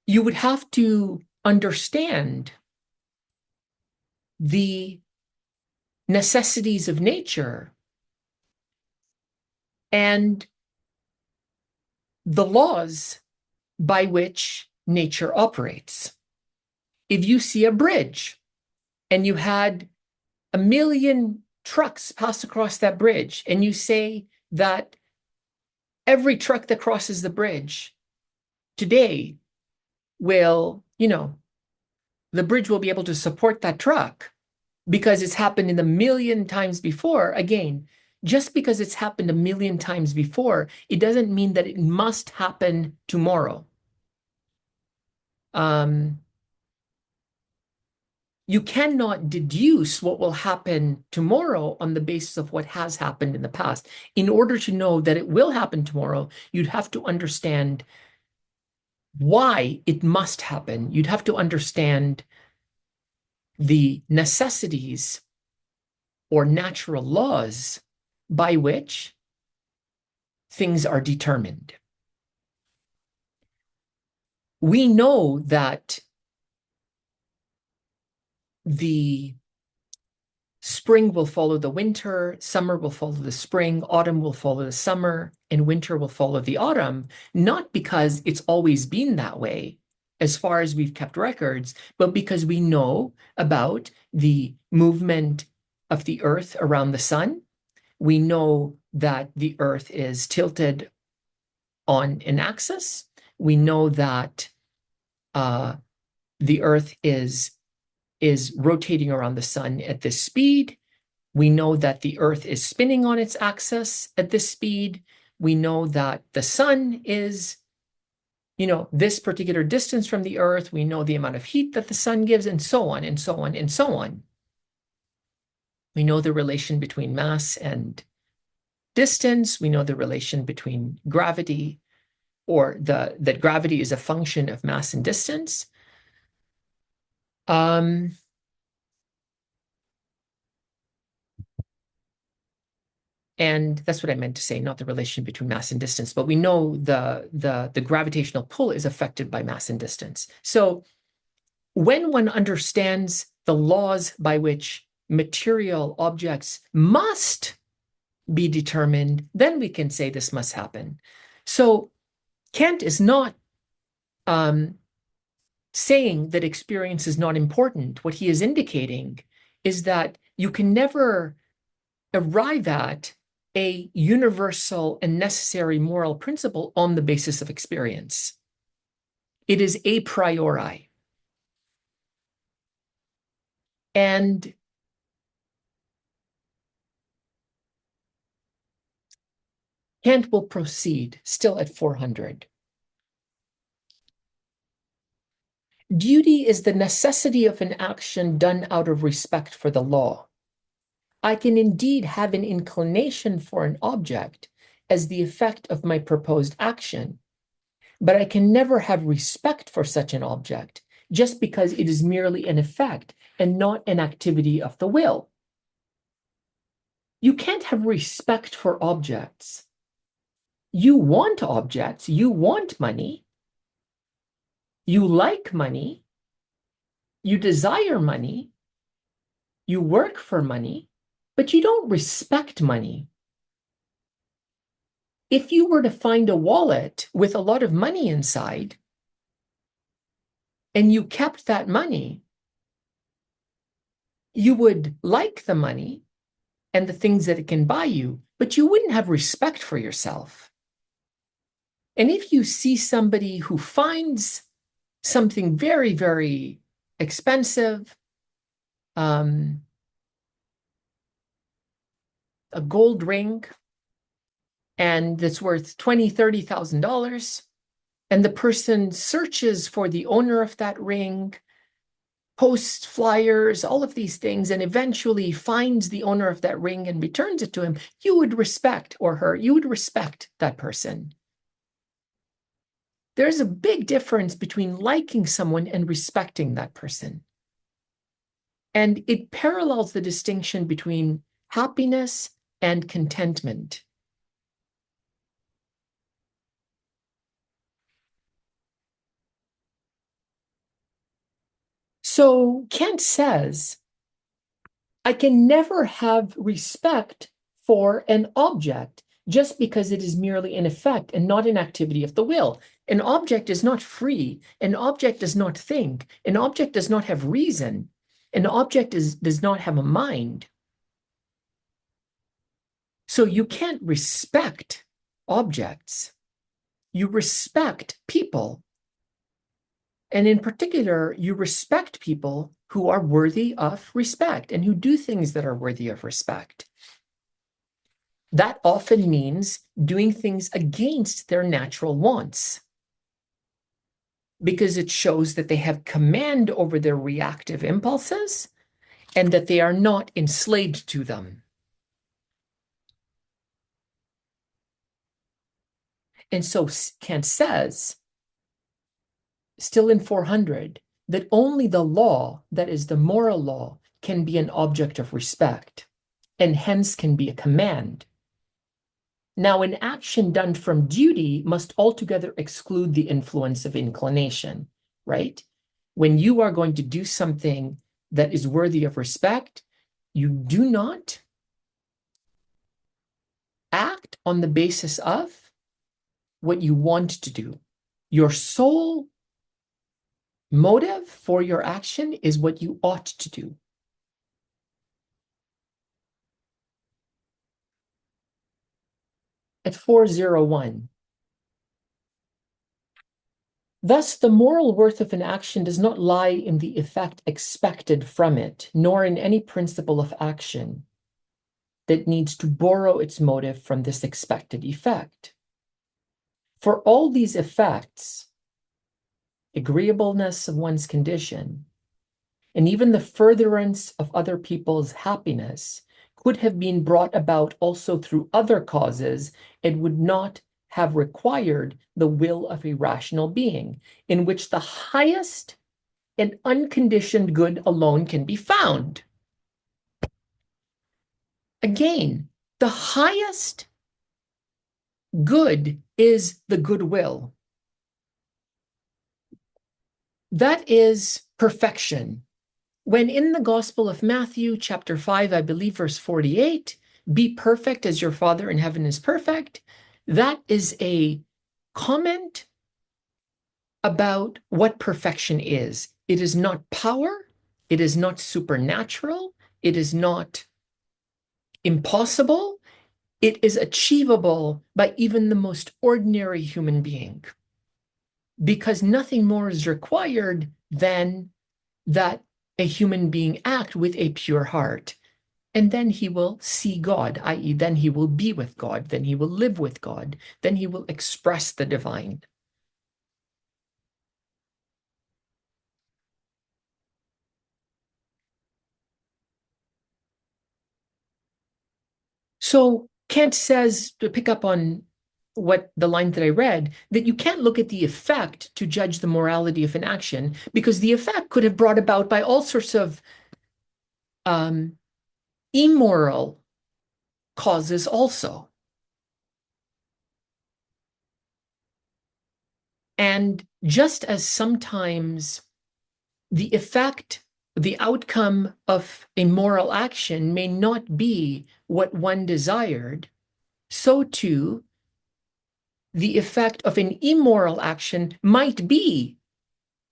you would have to understand the necessities of nature and the laws by which nature operates. If you see a bridge and you had 1,000,000 trucks pass across that bridge, and you say that every truck that crosses the bridge today will, the bridge will be able to support that truck because it's happened in 1,000,000 times before. Again, just because it's happened 1,000,000 times before, it doesn't mean that it must happen tomorrow. You cannot deduce what will happen tomorrow on the basis of what has happened in the past. In order to know that it will happen tomorrow, you'd have to understand why it must happen. You'd have to understand the necessities or natural laws by which things are determined. We know that the spring will follow the winter, summer will follow the spring, autumn will follow the summer, and winter will follow the autumn, not because it's always been that way, as far as we've kept records, but because we know about the movement of the earth around the sun. We know that the earth is tilted on an axis. We know that the earth is rotating around the sun at this speed. We know that the earth is spinning on its axis at this speed. We know that the sun is, this particular distance from the earth. We know the amount of heat that the sun gives, and so on, and so on, and so on. We know the relation between mass and distance. We know the relation between gravity, or that gravity is a function of mass and distance. And that's what I meant to say, not the relation between mass and distance, but we know the gravitational pull is affected by mass and distance. So when one understands the laws by which material objects must be determined, then we can say this must happen. So Kant is not saying that experience is not important. What he is indicating is that you can never arrive at a universal and necessary moral principle on the basis of experience. It is a priori. And Kant will proceed, still at 400. Duty is the necessity of an action done out of respect for the law. I can indeed have an inclination for an object as the effect of my proposed action, but I can never have respect for such an object just because it is merely an effect and not an activity of the will. You can't have respect for objects. You want objects, you want money, you like money, you desire money, you work for money, but you don't respect money. If you were to find a wallet with a lot of money inside, and you kept that money, you would like the money and the things that it can buy you, but you wouldn't have respect for yourself. And if you see somebody who finds something very, very expensive, a gold ring, and it's worth $20,000, $30,000, and the person searches for the owner of that ring, posts flyers, all of these things, and eventually finds the owner of that ring and returns it to him, you would respect, or her, you would respect that person. There's a big difference between liking someone and respecting that person. And it parallels the distinction between happiness and contentment. So Kant says, I can never have respect for an object just because it is merely an effect and not an activity of the will. An object is not free. An object does not think. An object does not have reason. An object does not have a mind. So you can't respect objects. You respect people. And in particular, you respect people who are worthy of respect and who do things that are worthy of respect. That often means doing things against their natural wants, because it shows that they have command over their reactive impulses and that they are not enslaved to them. And so Kant says, still in 400, that only the law, that is the moral law, can be an object of respect, and hence can be a command. Now, an action done from duty must altogether exclude the influence of inclination, right? When you are going to do something that is worthy of respect, you do not act on the basis of what you want to do. Your sole motive for your action is what you ought to do. At 401, thus, the moral worth of an action does not lie in the effect expected from it, nor in any principle of action that needs to borrow its motive from this expected effect. For all these effects, agreeableness of one's condition, and even the furtherance of other people's happiness could have been brought about also through other causes and would not have required the will of a rational being, in which the highest and unconditioned good alone can be found. Again, the highest good is the goodwill. That is perfection. When in the Gospel of Matthew, chapter 5, I believe verse 48, be perfect as your Father in heaven is perfect, that is a comment about what perfection is. It is not power, it is not supernatural, it is not impossible, it is achievable by even the most ordinary human being, because nothing more is required than that a human being act with a pure heart. And then he will see God, i.e., then he will be with God, then he will live with God, then he will express the divine. So Kant says, to pick up on what the line that I read, that you can't look at the effect to judge the morality of an action, because the effect could have brought about by all sorts of immoral causes also. And just as sometimes the effect, the outcome of a moral action may not be what one desired, so too the effect of an immoral action might be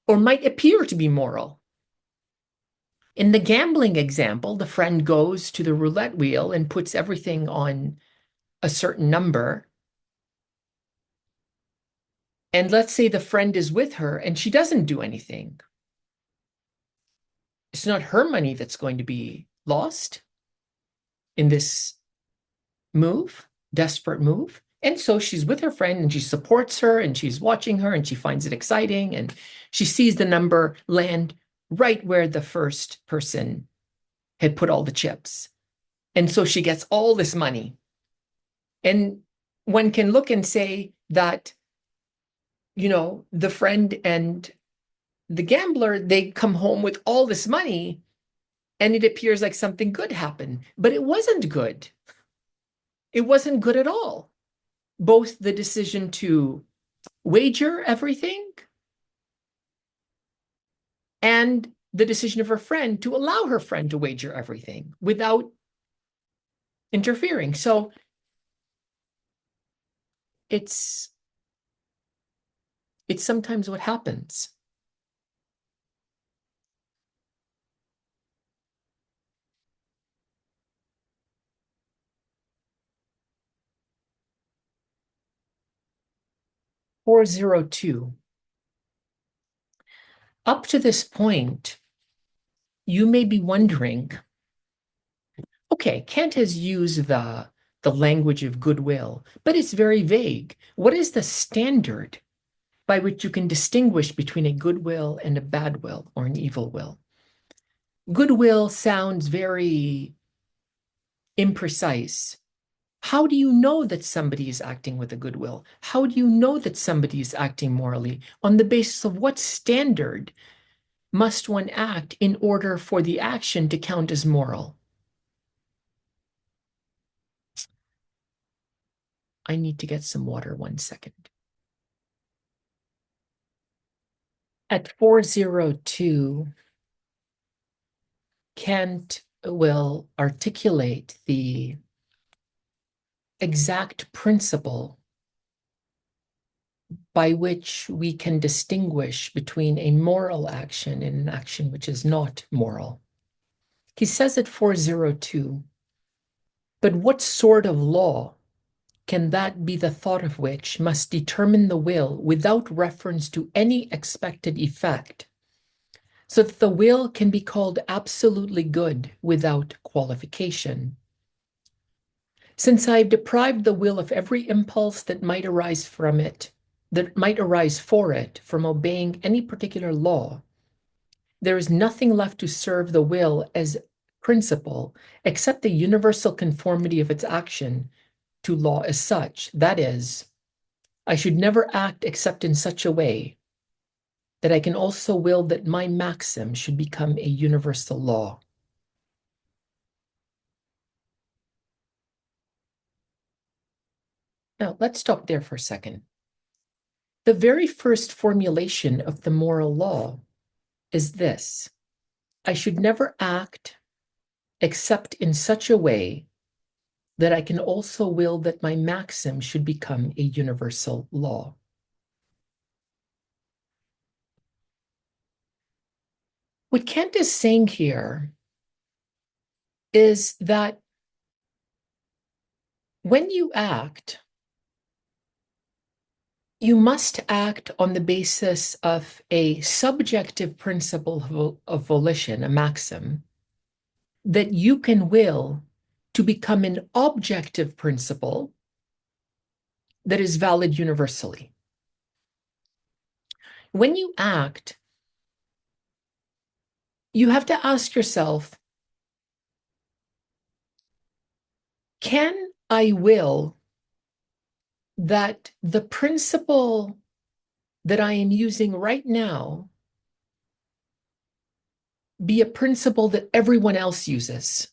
or might appear to be moral. In the gambling example, the friend goes to the roulette wheel and puts everything on a certain number. And let's say the friend is with her and she doesn't do anything. It's not her money that's going to be lost in this move, desperate move. And so she's with her friend and she supports her and she's watching her and she finds it exciting. And she sees the number land right where the first person had put all the chips. And so she gets all this money. And one can look and say that, you know, the friend and the gambler, they come home with all this money and it appears like something good happened, but it wasn't good. It wasn't good at all. Both the decision to wager everything and the decision of her friend to allow her friend to wager everything without interfering. So it's sometimes what happens. (402). Up to this point, you may be wondering, okay, Kant has used the language of goodwill, but it's very vague. What is the standard by which you can distinguish between a good will and a bad will or an evil will? Goodwill sounds very imprecise. How do you know that somebody is acting with a goodwill? How do you know that somebody is acting morally? On the basis of what standard must one act in order for the action to count as moral? I need to get some water 1 second. At 402, Kant will articulate the exact principle by which we can distinguish between a moral action and an action which is not moral. He says at 402, but what sort of law can that be the thought of which must determine the will without reference to any expected effect, so that the will can be called absolutely good without qualification? Since I have deprived the will of every impulse that might arise for it from obeying any particular law, there is nothing left to serve the will as principle except the universal conformity of its action to law as such. That is, I should never act except in such a way that I can also will that my maxim should become a universal law. Now, let's stop there for a second. The very first formulation of the moral law is this: I should never act except in such a way that I can also will that my maxim should become a universal law. What Kant is saying here is that when you act, you must act on the basis of a subjective principle of volition, a maxim, that you can will to become an objective principle that is valid universally. When you act, you have to ask yourself, can I will that the principle that I am using right now be a principle that everyone else uses?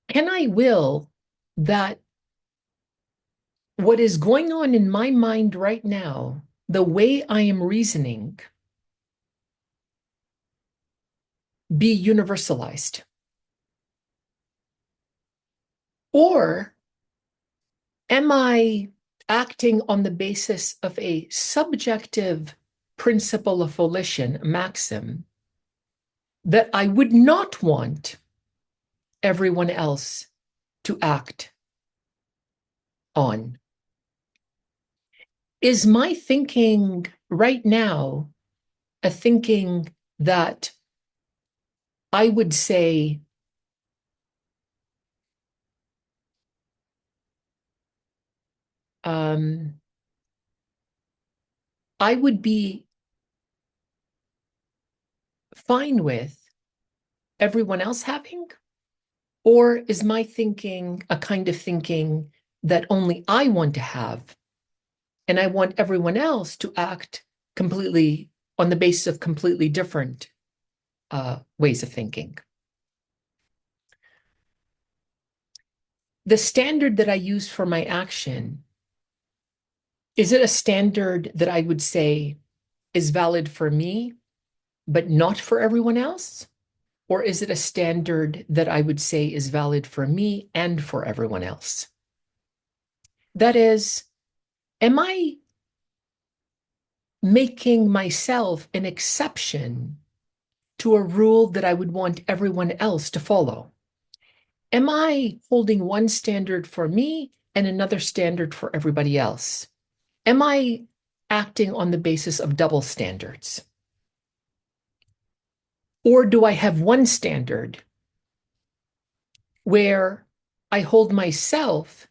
Can I will that what is going on in my mind right now, the way I am reasoning, be universalized? Or am I acting on the basis of a subjective principle of volition, maxim, that I would not want everyone else to act on? Is my thinking right now a thinking that I would say I would be fine with everyone else having? Or is my thinking a kind of thinking that only I want to have, and I want everyone else to act completely on the basis of completely different ways of thinking? The standard that I use for my action, is it a standard that I would say is valid for me, but not for everyone else? Or is it a standard that I would say is valid for me and for everyone else? That is, am I making myself an exception to a rule that I would want everyone else to follow? Am I holding one standard for me and another standard for everybody else? Am I acting on the basis of double standards? Or do I have one standard where I hold myself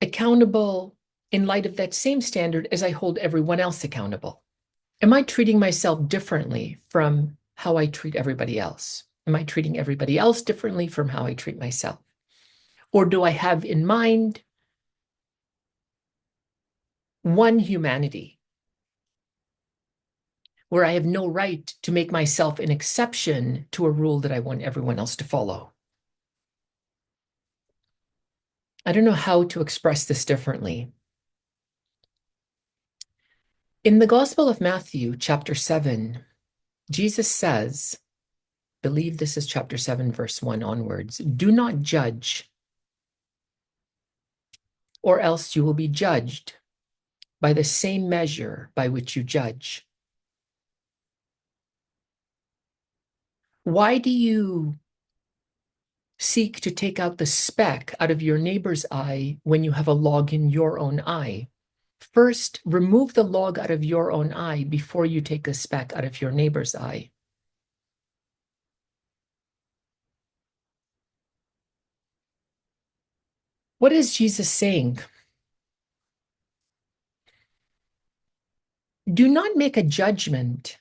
accountable in light of that same standard as I hold everyone else accountable? Am I treating myself differently from how I treat everybody else? Am I treating everybody else differently from how I treat myself? Or do I have in mind one humanity where I have no right to make myself an exception to a rule that I want everyone else to follow? I don't know how to express this differently. In the Gospel of Matthew, chapter 7, Jesus says, I believe this is chapter 7, verse 1 onwards, do not judge, or else you will be judged by the same measure by which you judge. Why do you seek to take out the speck out of your neighbor's eye when you have a log in your own eye? First, remove the log out of your own eye before you take the speck out of your neighbor's eye. What is Jesus saying? Do not make a judgment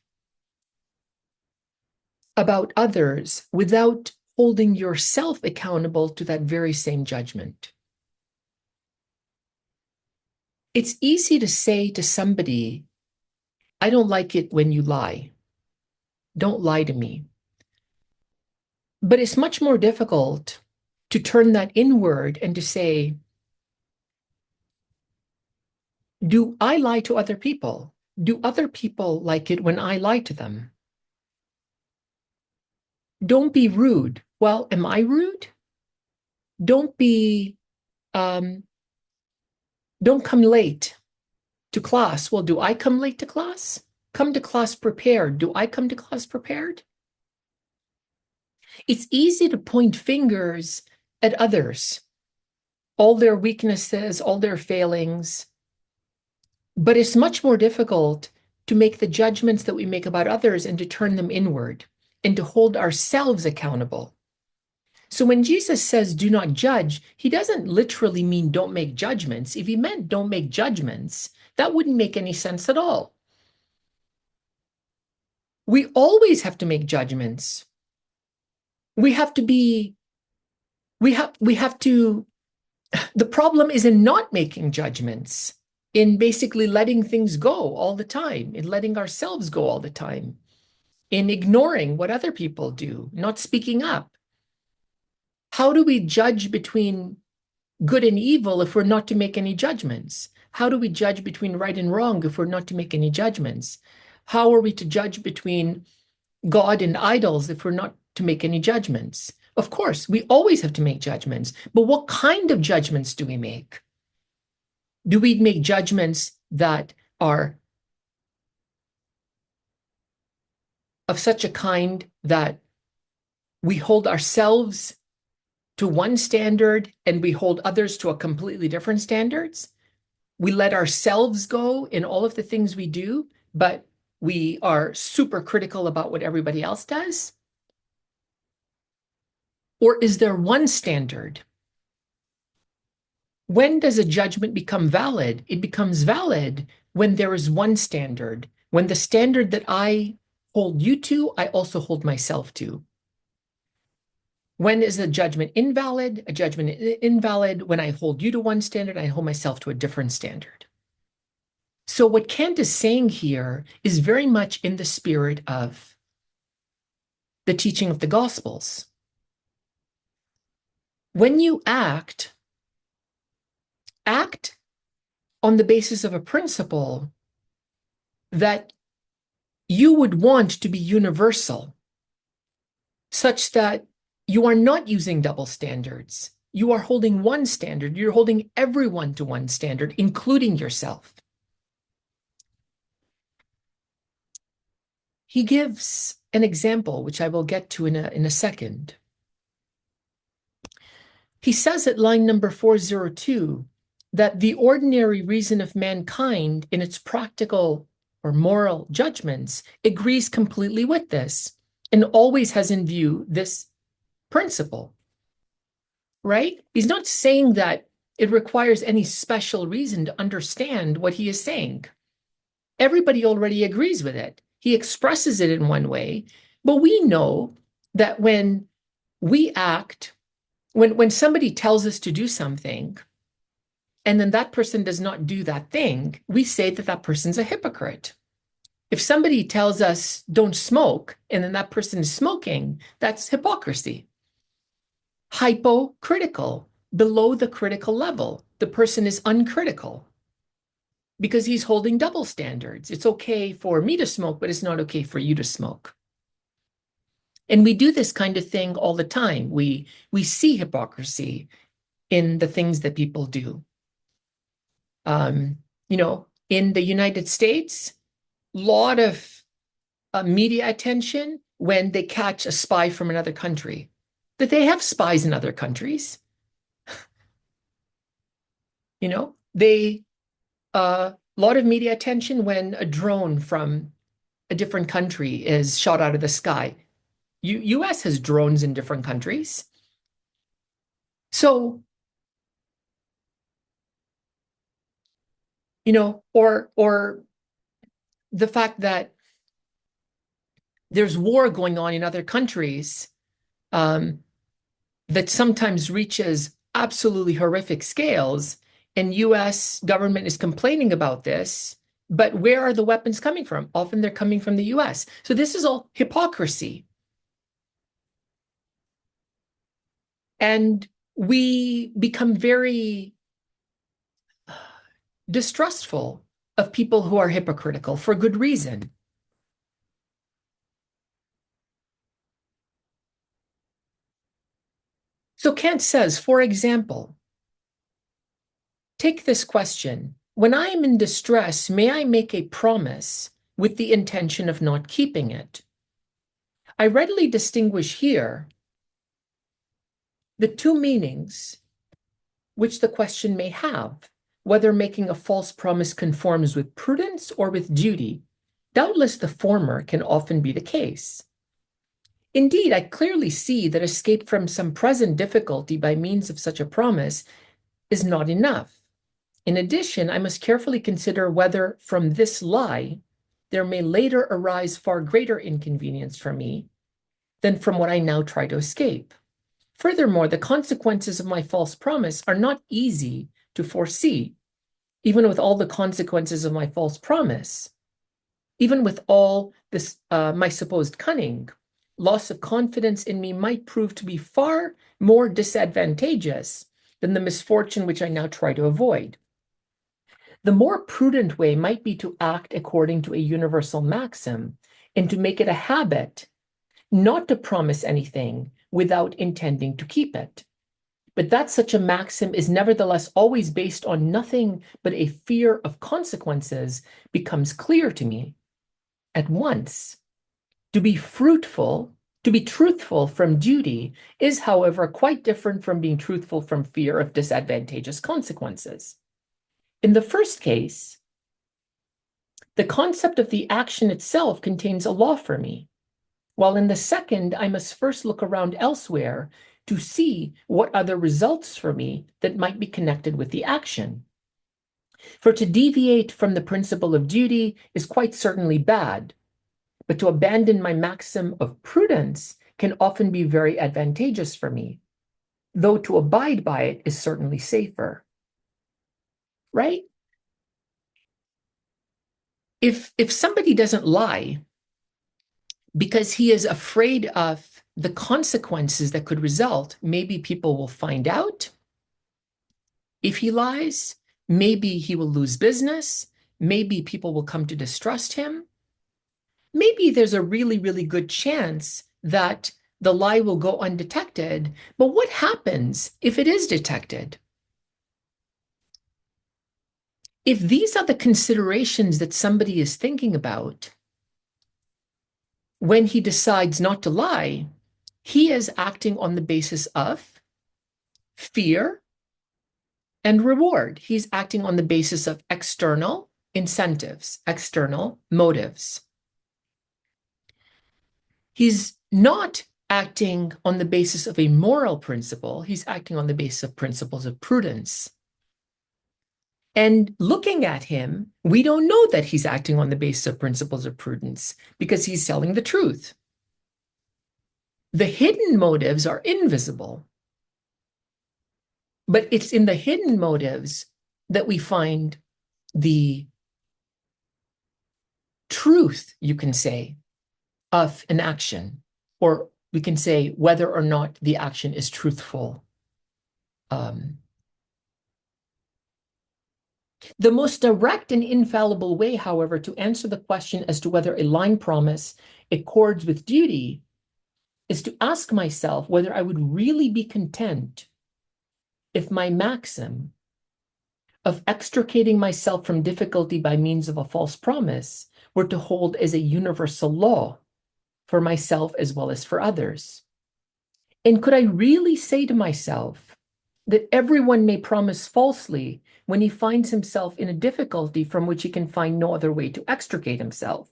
about others without holding yourself accountable to that very same judgment. It's easy to say to somebody, I don't like it when you lie. Don't lie to me. But it's much more difficult to turn that inward and to say, do I lie to other people? Do other people like it when I lie to them? Don't be rude. Well, am I rude? Don't be, don't come late to class. Well, do I come late to class? Come to class prepared. Do I come to class prepared? It's easy to point fingers at others, all their weaknesses, all their failings. But it's much more difficult to make the judgments that we make about others and to turn them inward and to hold ourselves accountable. So when Jesus says, do not judge, he doesn't literally mean don't make judgments. If he meant don't make judgments, that wouldn't make any sense at all. We always have to make judgments. We have to, the problem is in not making judgments, in basically letting things go all the time, in letting ourselves go all the time, in ignoring what other people do, not speaking up. How do we judge between good and evil if we're not to make any judgments? How do we judge between right and wrong if we're not to make any judgments? How are we to judge between God and idols if we're not to make any judgments? Of course, we always have to make judgments, but what kind of judgments do we make? Do we make judgments that are of such a kind that we hold ourselves to one standard and we hold others to a completely different standards? We let ourselves go in all of the things we do, but we are super critical about what everybody else does? Or is there one standard? When does a judgment become valid? It becomes valid when there is one standard. When the standard that I hold you to, I also hold myself to. When is a judgment invalid? A judgment is invalid when I hold you to one standard, I hold myself to a different standard. So what Kant is saying here is very much in the spirit of the teaching of the Gospels. When you act on the basis of a principle that you would want to be universal, such that you are not using double standards. You are holding one standard. You're holding everyone to one standard, including yourself. He gives an example, which I will get to in a second. He says at line number 402 that the ordinary reason of mankind in its practical or moral judgments agrees completely with this and always has in view this principle, right? He's not saying that it requires any special reason to understand what he is saying. Everybody already agrees with it. He expresses it in one way, but we know that when we act, when somebody tells us to do something, and then that person does not do that thing, we say that that person's a hypocrite. If somebody tells us don't smoke, and then that person is smoking, that's hypocrisy. Hypocritical. below the critical level. The person is uncritical because he's holding double standards. It's okay for me to smoke, but it's not okay for you to smoke. And we do this kind of thing all the time. We see hypocrisy in the things that people do. In the United States, a lot of media attention when they catch a spy from another country. That they have spies in other countries. A lot of media attention when a drone from a different country is shot out of the sky. US has drones in different countries. So, or the fact that there's war going on in other countries that sometimes reaches absolutely horrific scales, and US government is complaining about this, but where are the weapons coming from? Often they're coming from the US. So this is all hypocrisy. And we become very distrustful of people who are hypocritical for good reason. So Kant says, for example, take this question. When I am in distress, may I make a promise with the intention of not keeping it? I readily distinguish here the two meanings which the question may have, whether making a false promise conforms with prudence or with duty. Doubtless the former can often be the case. Indeed, I clearly see that escape from some present difficulty by means of such a promise is not enough. In addition, I must carefully consider whether from this lie there may later arise far greater inconvenience for me than from what I now try to escape. Furthermore, the consequences of my false promise are not easy to foresee, even with all the consequences of my false promise. Even with all this, my supposed cunning, loss of confidence in me might prove to be far more disadvantageous than the misfortune which I now try to avoid. The more prudent way might be to act according to a universal maxim and to make it a habit not to promise anything without intending to keep it. But that such a maxim is nevertheless always based on nothing but a fear of consequences becomes clear to me at once. To be truthful from duty is, however, quite different from being truthful from fear of disadvantageous consequences. In the first case, the concept of the action itself contains a law for me, while in the second, I must first look around elsewhere to see what other results for me that might be connected with the action. For to deviate from the principle of duty is quite certainly bad, but to abandon my maxim of prudence can often be very advantageous for me, though to abide by it is certainly safer. Right? If somebody doesn't lie because he is afraid of the consequences that could result, maybe people will find out if he lies, maybe he will lose business, maybe people will come to distrust him. Maybe there's a really, really good chance that the lie will go undetected. But what happens if it is detected? If these are the considerations that somebody is thinking about when he decides not to lie, he is acting on the basis of fear and reward. He's acting on the basis of external incentives, external motives. He's not acting on the basis of a moral principle. He's acting on the basis of principles of prudence. And looking at him, we don't know that he's acting on the basis of principles of prudence because he's telling the truth. The hidden motives are invisible. But it's in the hidden motives that we find the truth, you can say, of an action, or we can say whether or not the action is truthful The most direct and infallible way, however, to answer the question as to whether a lying promise accords with duty is to ask myself whether I would really be content if my maxim of extricating myself from difficulty by means of a false promise were to hold as a universal law for myself as well as for others. And could I really say to myself that everyone may promise falsely when he finds himself in a difficulty from which he can find no other way to extricate himself?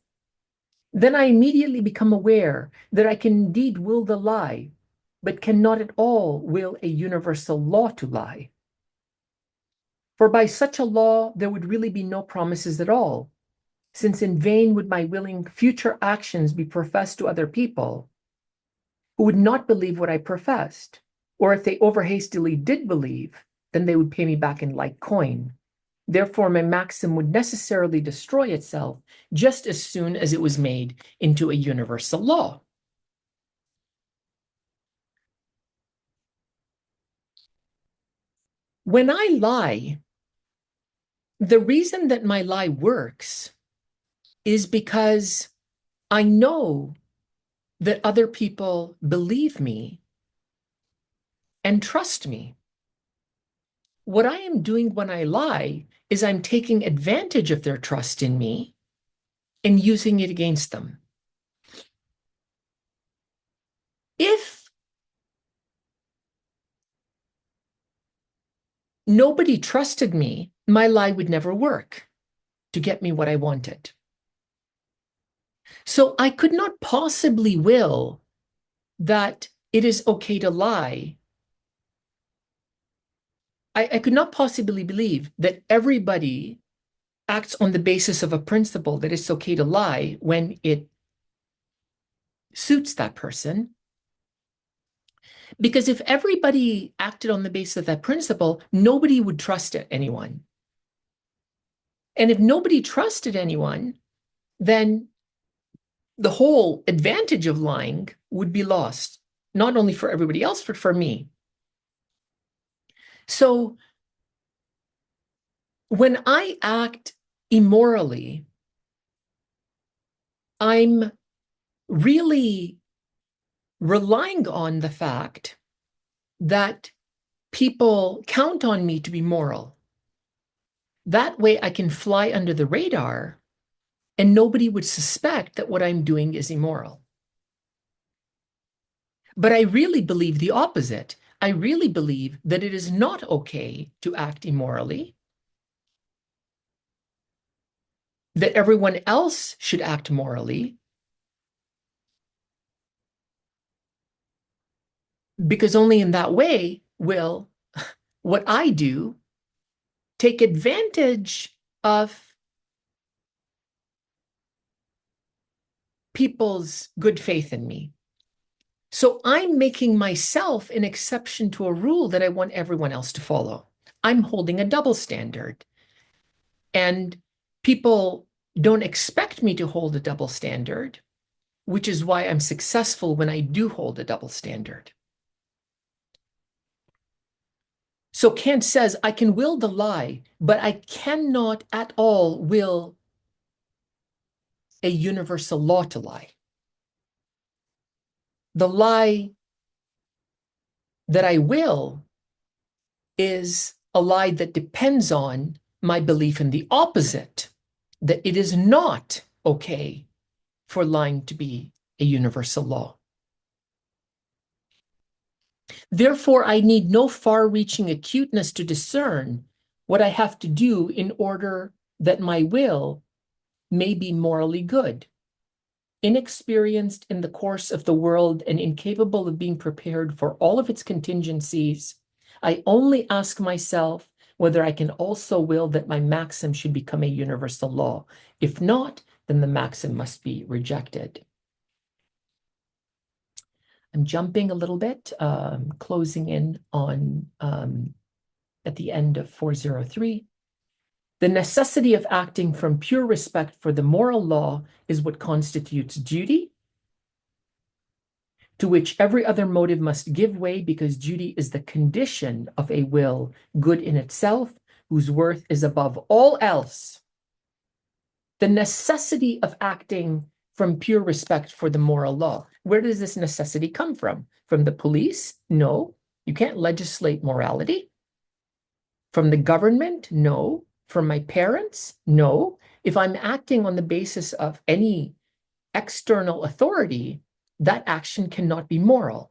Then I immediately become aware that I can indeed will the lie, but cannot at all will a universal law to lie. For by such a law, there would really be no promises at all, since in vain would my willing future actions be professed to other people who would not believe what I professed, or if they overhastily did believe, then they would pay me back in like coin. Therefore, my maxim would necessarily destroy itself just as soon as it was made into a universal law. When I lie, the reason that my lie works is because I know that other people believe me and trust me. What I am doing when I lie is I'm taking advantage of their trust in me and using it against them. If nobody trusted me, my lie would never work to get me what I wanted. So I could not possibly will that it is okay to lie. I could not possibly believe that everybody acts on the basis of a principle that it's okay to lie when it suits that person. Because if everybody acted on the basis of that principle, nobody would trust anyone. And if nobody trusted anyone, then the whole advantage of lying would be lost, not only for everybody else, but for me. So when I act immorally, I'm really relying on the fact that people count on me to be moral. That way I can fly under the radar and nobody would suspect that what I'm doing is immoral. But I really believe the opposite. I really believe that it is not okay to act immorally, that everyone else should act morally, because only in that way will what I do take advantage of people's good faith in me. So I'm making myself an exception to a rule that I want everyone else to follow. I'm holding a double standard. And people don't expect me to hold a double standard, which is why I'm successful when I do hold a double standard. So Kant says, I can will the lie, but I cannot at all will a universal law to lie. The lie that I will is a lie that depends on my belief in the opposite, that it is not okay for lying to be a universal law. Therefore, I need no far-reaching acuteness to discern what I have to do in order that my will may be morally good. Inexperienced in the course of the world and incapable of being prepared for all of its contingencies, I only ask myself whether I can also will that my maxim should become a universal law. If not, then the maxim must be rejected. I'm jumping a little bit, closing in on at the end of 403. The necessity of acting from pure respect for the moral law is what constitutes duty. to which every other motive must give way because duty is the condition of a will, good in itself, whose worth is above all else. The necessity of acting from pure respect for the moral law. Where does this necessity come from? From the police? No. You can't legislate morality. From the government? No. From my parents? No. If I'm acting on the basis of any external authority, that action cannot be moral.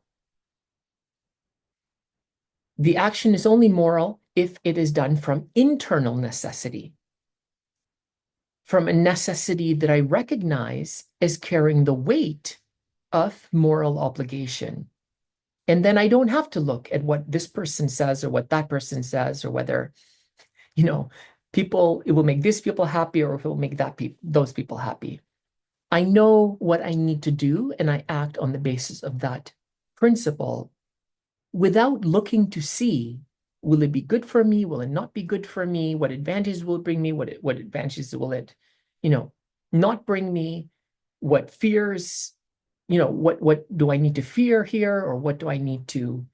The action is only moral if it is done from internal necessity, from a necessity that I recognize as carrying the weight of moral obligation. And then I don't have to look at what this person says or what that person says, or whether, it will make these people happy or if it will make those people happy. I know what I need to do, and I act on the basis of that principle without looking to see, will it be good for me? Will it not be good for me? What advantages will it bring me? What advantages will it, not bring me? What fears, what do I need to fear here? Or what do I need to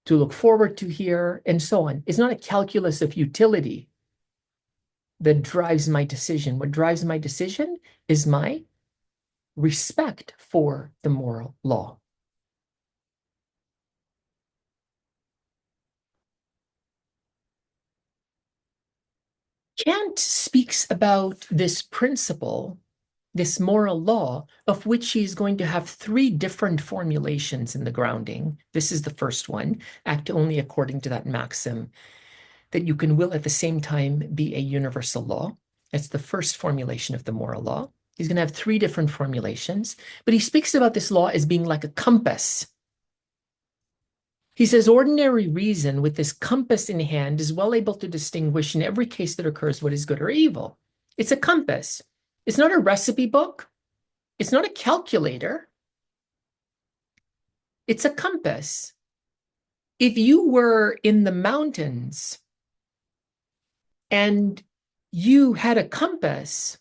look forward to here? And so on. It's not a calculus of utility that drives my decision. What drives my decision is my respect for the moral law. Kant speaks about this principle, this moral law, of which he's going to have three different formulations in the grounding. This is the first one: act only according to that maxim that you can will at the same time be a universal law. That's the first formulation of the moral law. He's going to have three different formulations, but he speaks about this law as being like a compass. He says ordinary reason with this compass in hand is well able to distinguish in every case that occurs what is good or evil. It's a compass. It's not a recipe book. It's not a calculator. It's a compass. If you were in the mountains and you had a compass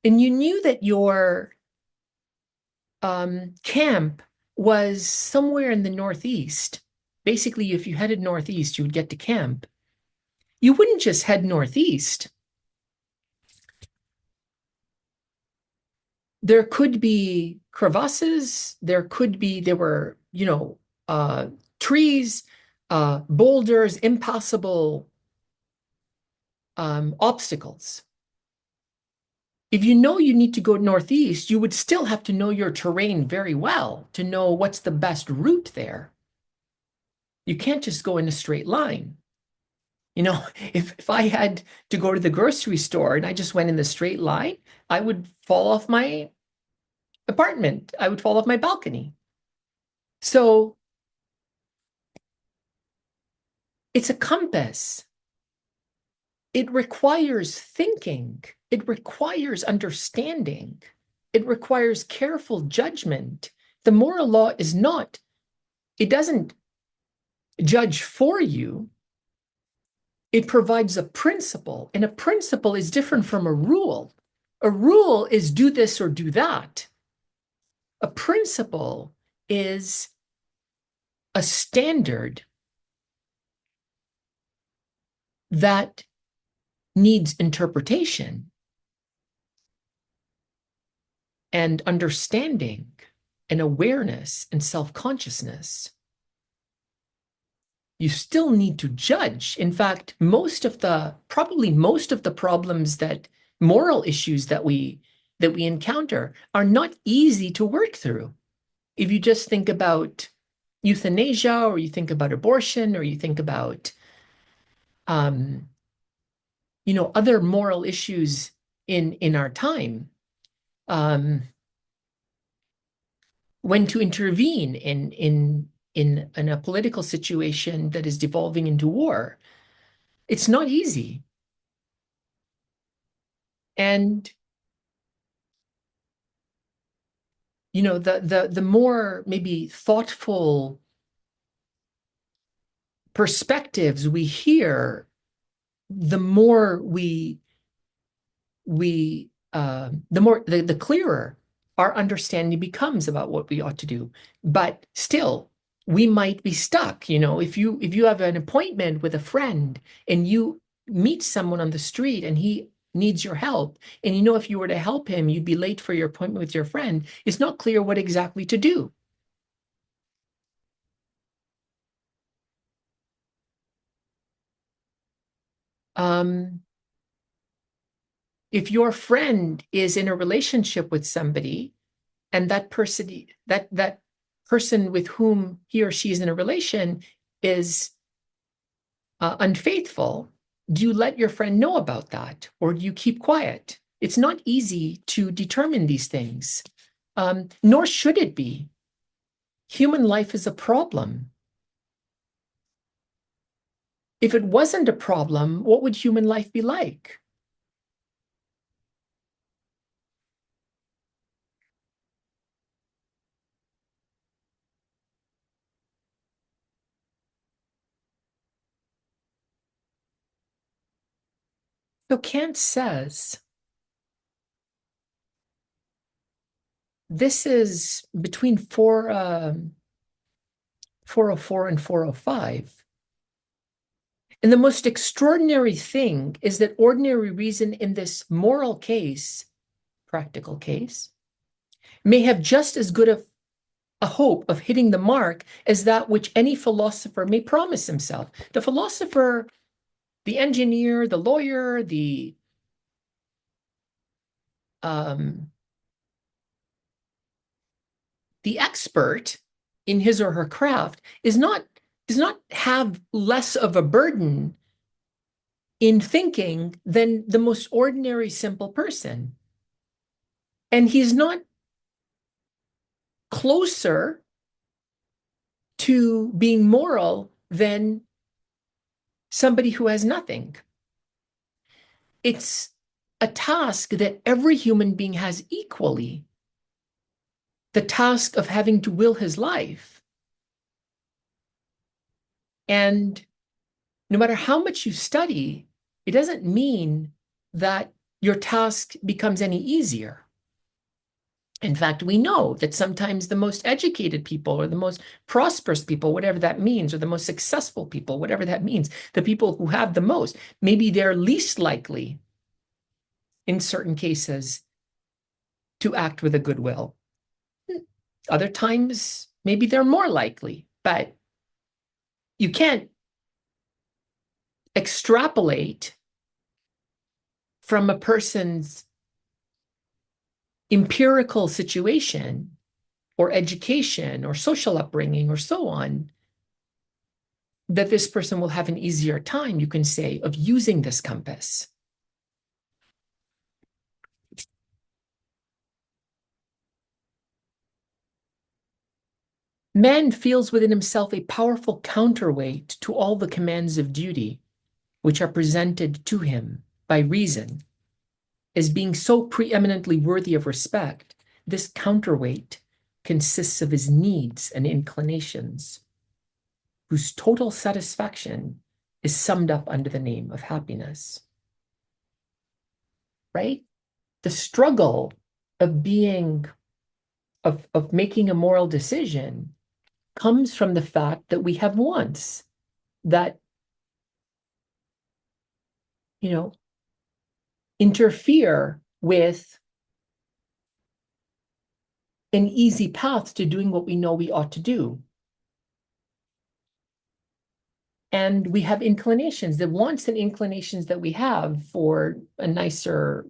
and you knew that your camp was somewhere in the northeast, basically, if you headed northeast, you would get to camp. You wouldn't just head northeast. There could be crevasses. There were, trees, boulders, impassable obstacles. If you know you need to go northeast, you would still have to know your terrain very well to know what's the best route there. You can't just go in a straight line. If I had to go to the grocery store and I just went in the straight line, I would fall off my apartment. I would fall off my balcony. So it's a compass. It requires thinking. It requires understanding. It requires careful judgment. The moral law it doesn't judge for you. It provides a principle, and a principle is different from a rule. A rule is do this or do that. A principle is a standard that needs interpretation and understanding and awareness and self-consciousness. You still need to judge. In fact, probably most of the problems moral issues that we encounter are not easy to work through. If you just think about euthanasia, or you think about abortion, or you think about other moral issues in our time, when to intervene in a political situation that is devolving into war, it's not easy. And the more maybe thoughtful perspectives we hear, the more the clearer our understanding becomes about what we ought to do. But still, we might be stuck. If you have an appointment with a friend and you meet someone on the street and he needs your help, and if you were to help him, you'd be late for your appointment with your friend, it's not clear what exactly to do. If your friend is in a relationship with somebody and that person with whom he or she is in a relation is unfaithful, do you let your friend know about that, or do you keep quiet? It's not easy to determine these things, nor should it be. Human life is a problem. If it wasn't a problem, what would human life be like? So Kant says this is between 404 and 405. And the most extraordinary thing is that ordinary reason in this moral case, practical case, may have just as good a hope of hitting the mark as that which any philosopher may promise himself. The philosopher, the engineer, the lawyer, um, the expert in his or her craft does not have less of a burden in thinking than the most ordinary simple person. And he's not closer to being moral than somebody who has nothing. It's a task that every human being has equally, the task of having to will his life. And no matter how much you study, it doesn't mean that your task becomes any easier. In fact, we know that sometimes the most educated people or the most prosperous people, whatever that means, or the most successful people, whatever that means, the people who have the most, maybe they're least likely in certain cases to act with a good will. Other times, maybe they're more likely, but you can't extrapolate from a person's empirical situation or education or social upbringing or so on that this person will have an easier time, you can say, of using this compass. Man feels within himself a powerful counterweight to all the commands of duty which are presented to him by reason as being so preeminently worthy of respect. This counterweight consists of his needs and inclinations, whose total satisfaction is summed up under the name of happiness. Right? The struggle of making a moral decision comes from the fact that we have wants that, interfere with an easy path to doing what we know we ought to do. And we have inclinations, the wants and inclinations that we have for a nicer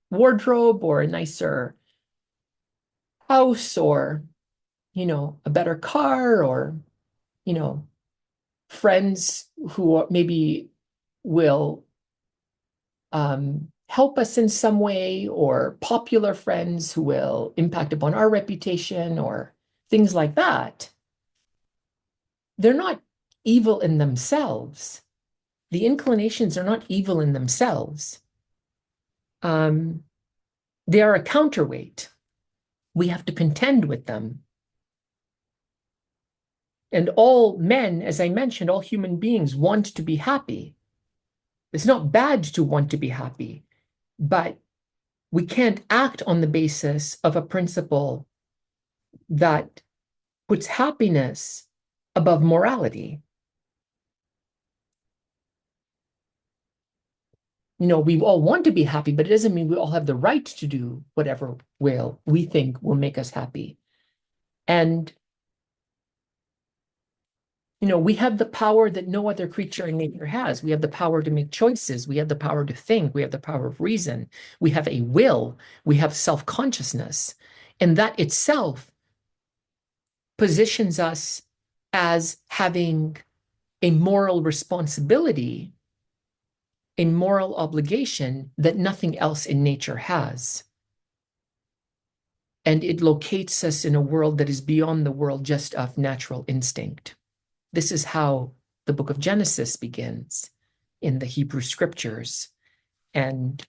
wardrobe or a nicer house or, a better car or, friends who maybe will help us in some way, or popular friends who will impact upon our reputation or things like that. They're not evil in themselves. The inclinations are not evil in themselves. They are a counterweight. We have to contend with them. And all men, as I mentioned, all human beings want to be happy. It's not bad to want to be happy, but we can't act on the basis of a principle that puts happiness above morality. We all want to be happy, but it doesn't mean we all have the right to do whatever we think will make us happy. And, we have the power that no other creature in nature has. We have the power to make choices. We have the power to think. We have the power of reason. We have a will. We have self-consciousness. And that itself positions us as having a moral responsibility, a moral obligation that nothing else in nature has. And it locates us in a world that is beyond the world just of natural instinct. This is how the book of Genesis begins in the Hebrew scriptures. And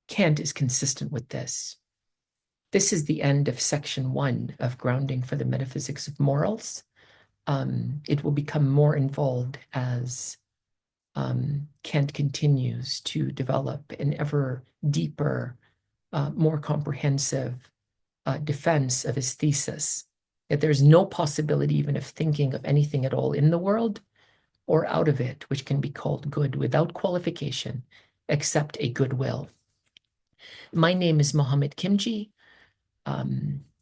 Kant is consistent with this. This is the end of section 1 of Grounding for the Metaphysics of Morals. It will become more involved as Kant continues to develop an ever deeper, more comprehensive defense of his thesis, that there's no possibility even of thinking of anything at all in the world or out of it, which can be called good without qualification, except a good will. My name is Mohammed Kimji.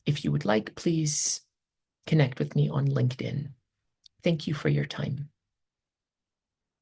If you would like, please connect with me on LinkedIn. Thank you for your time.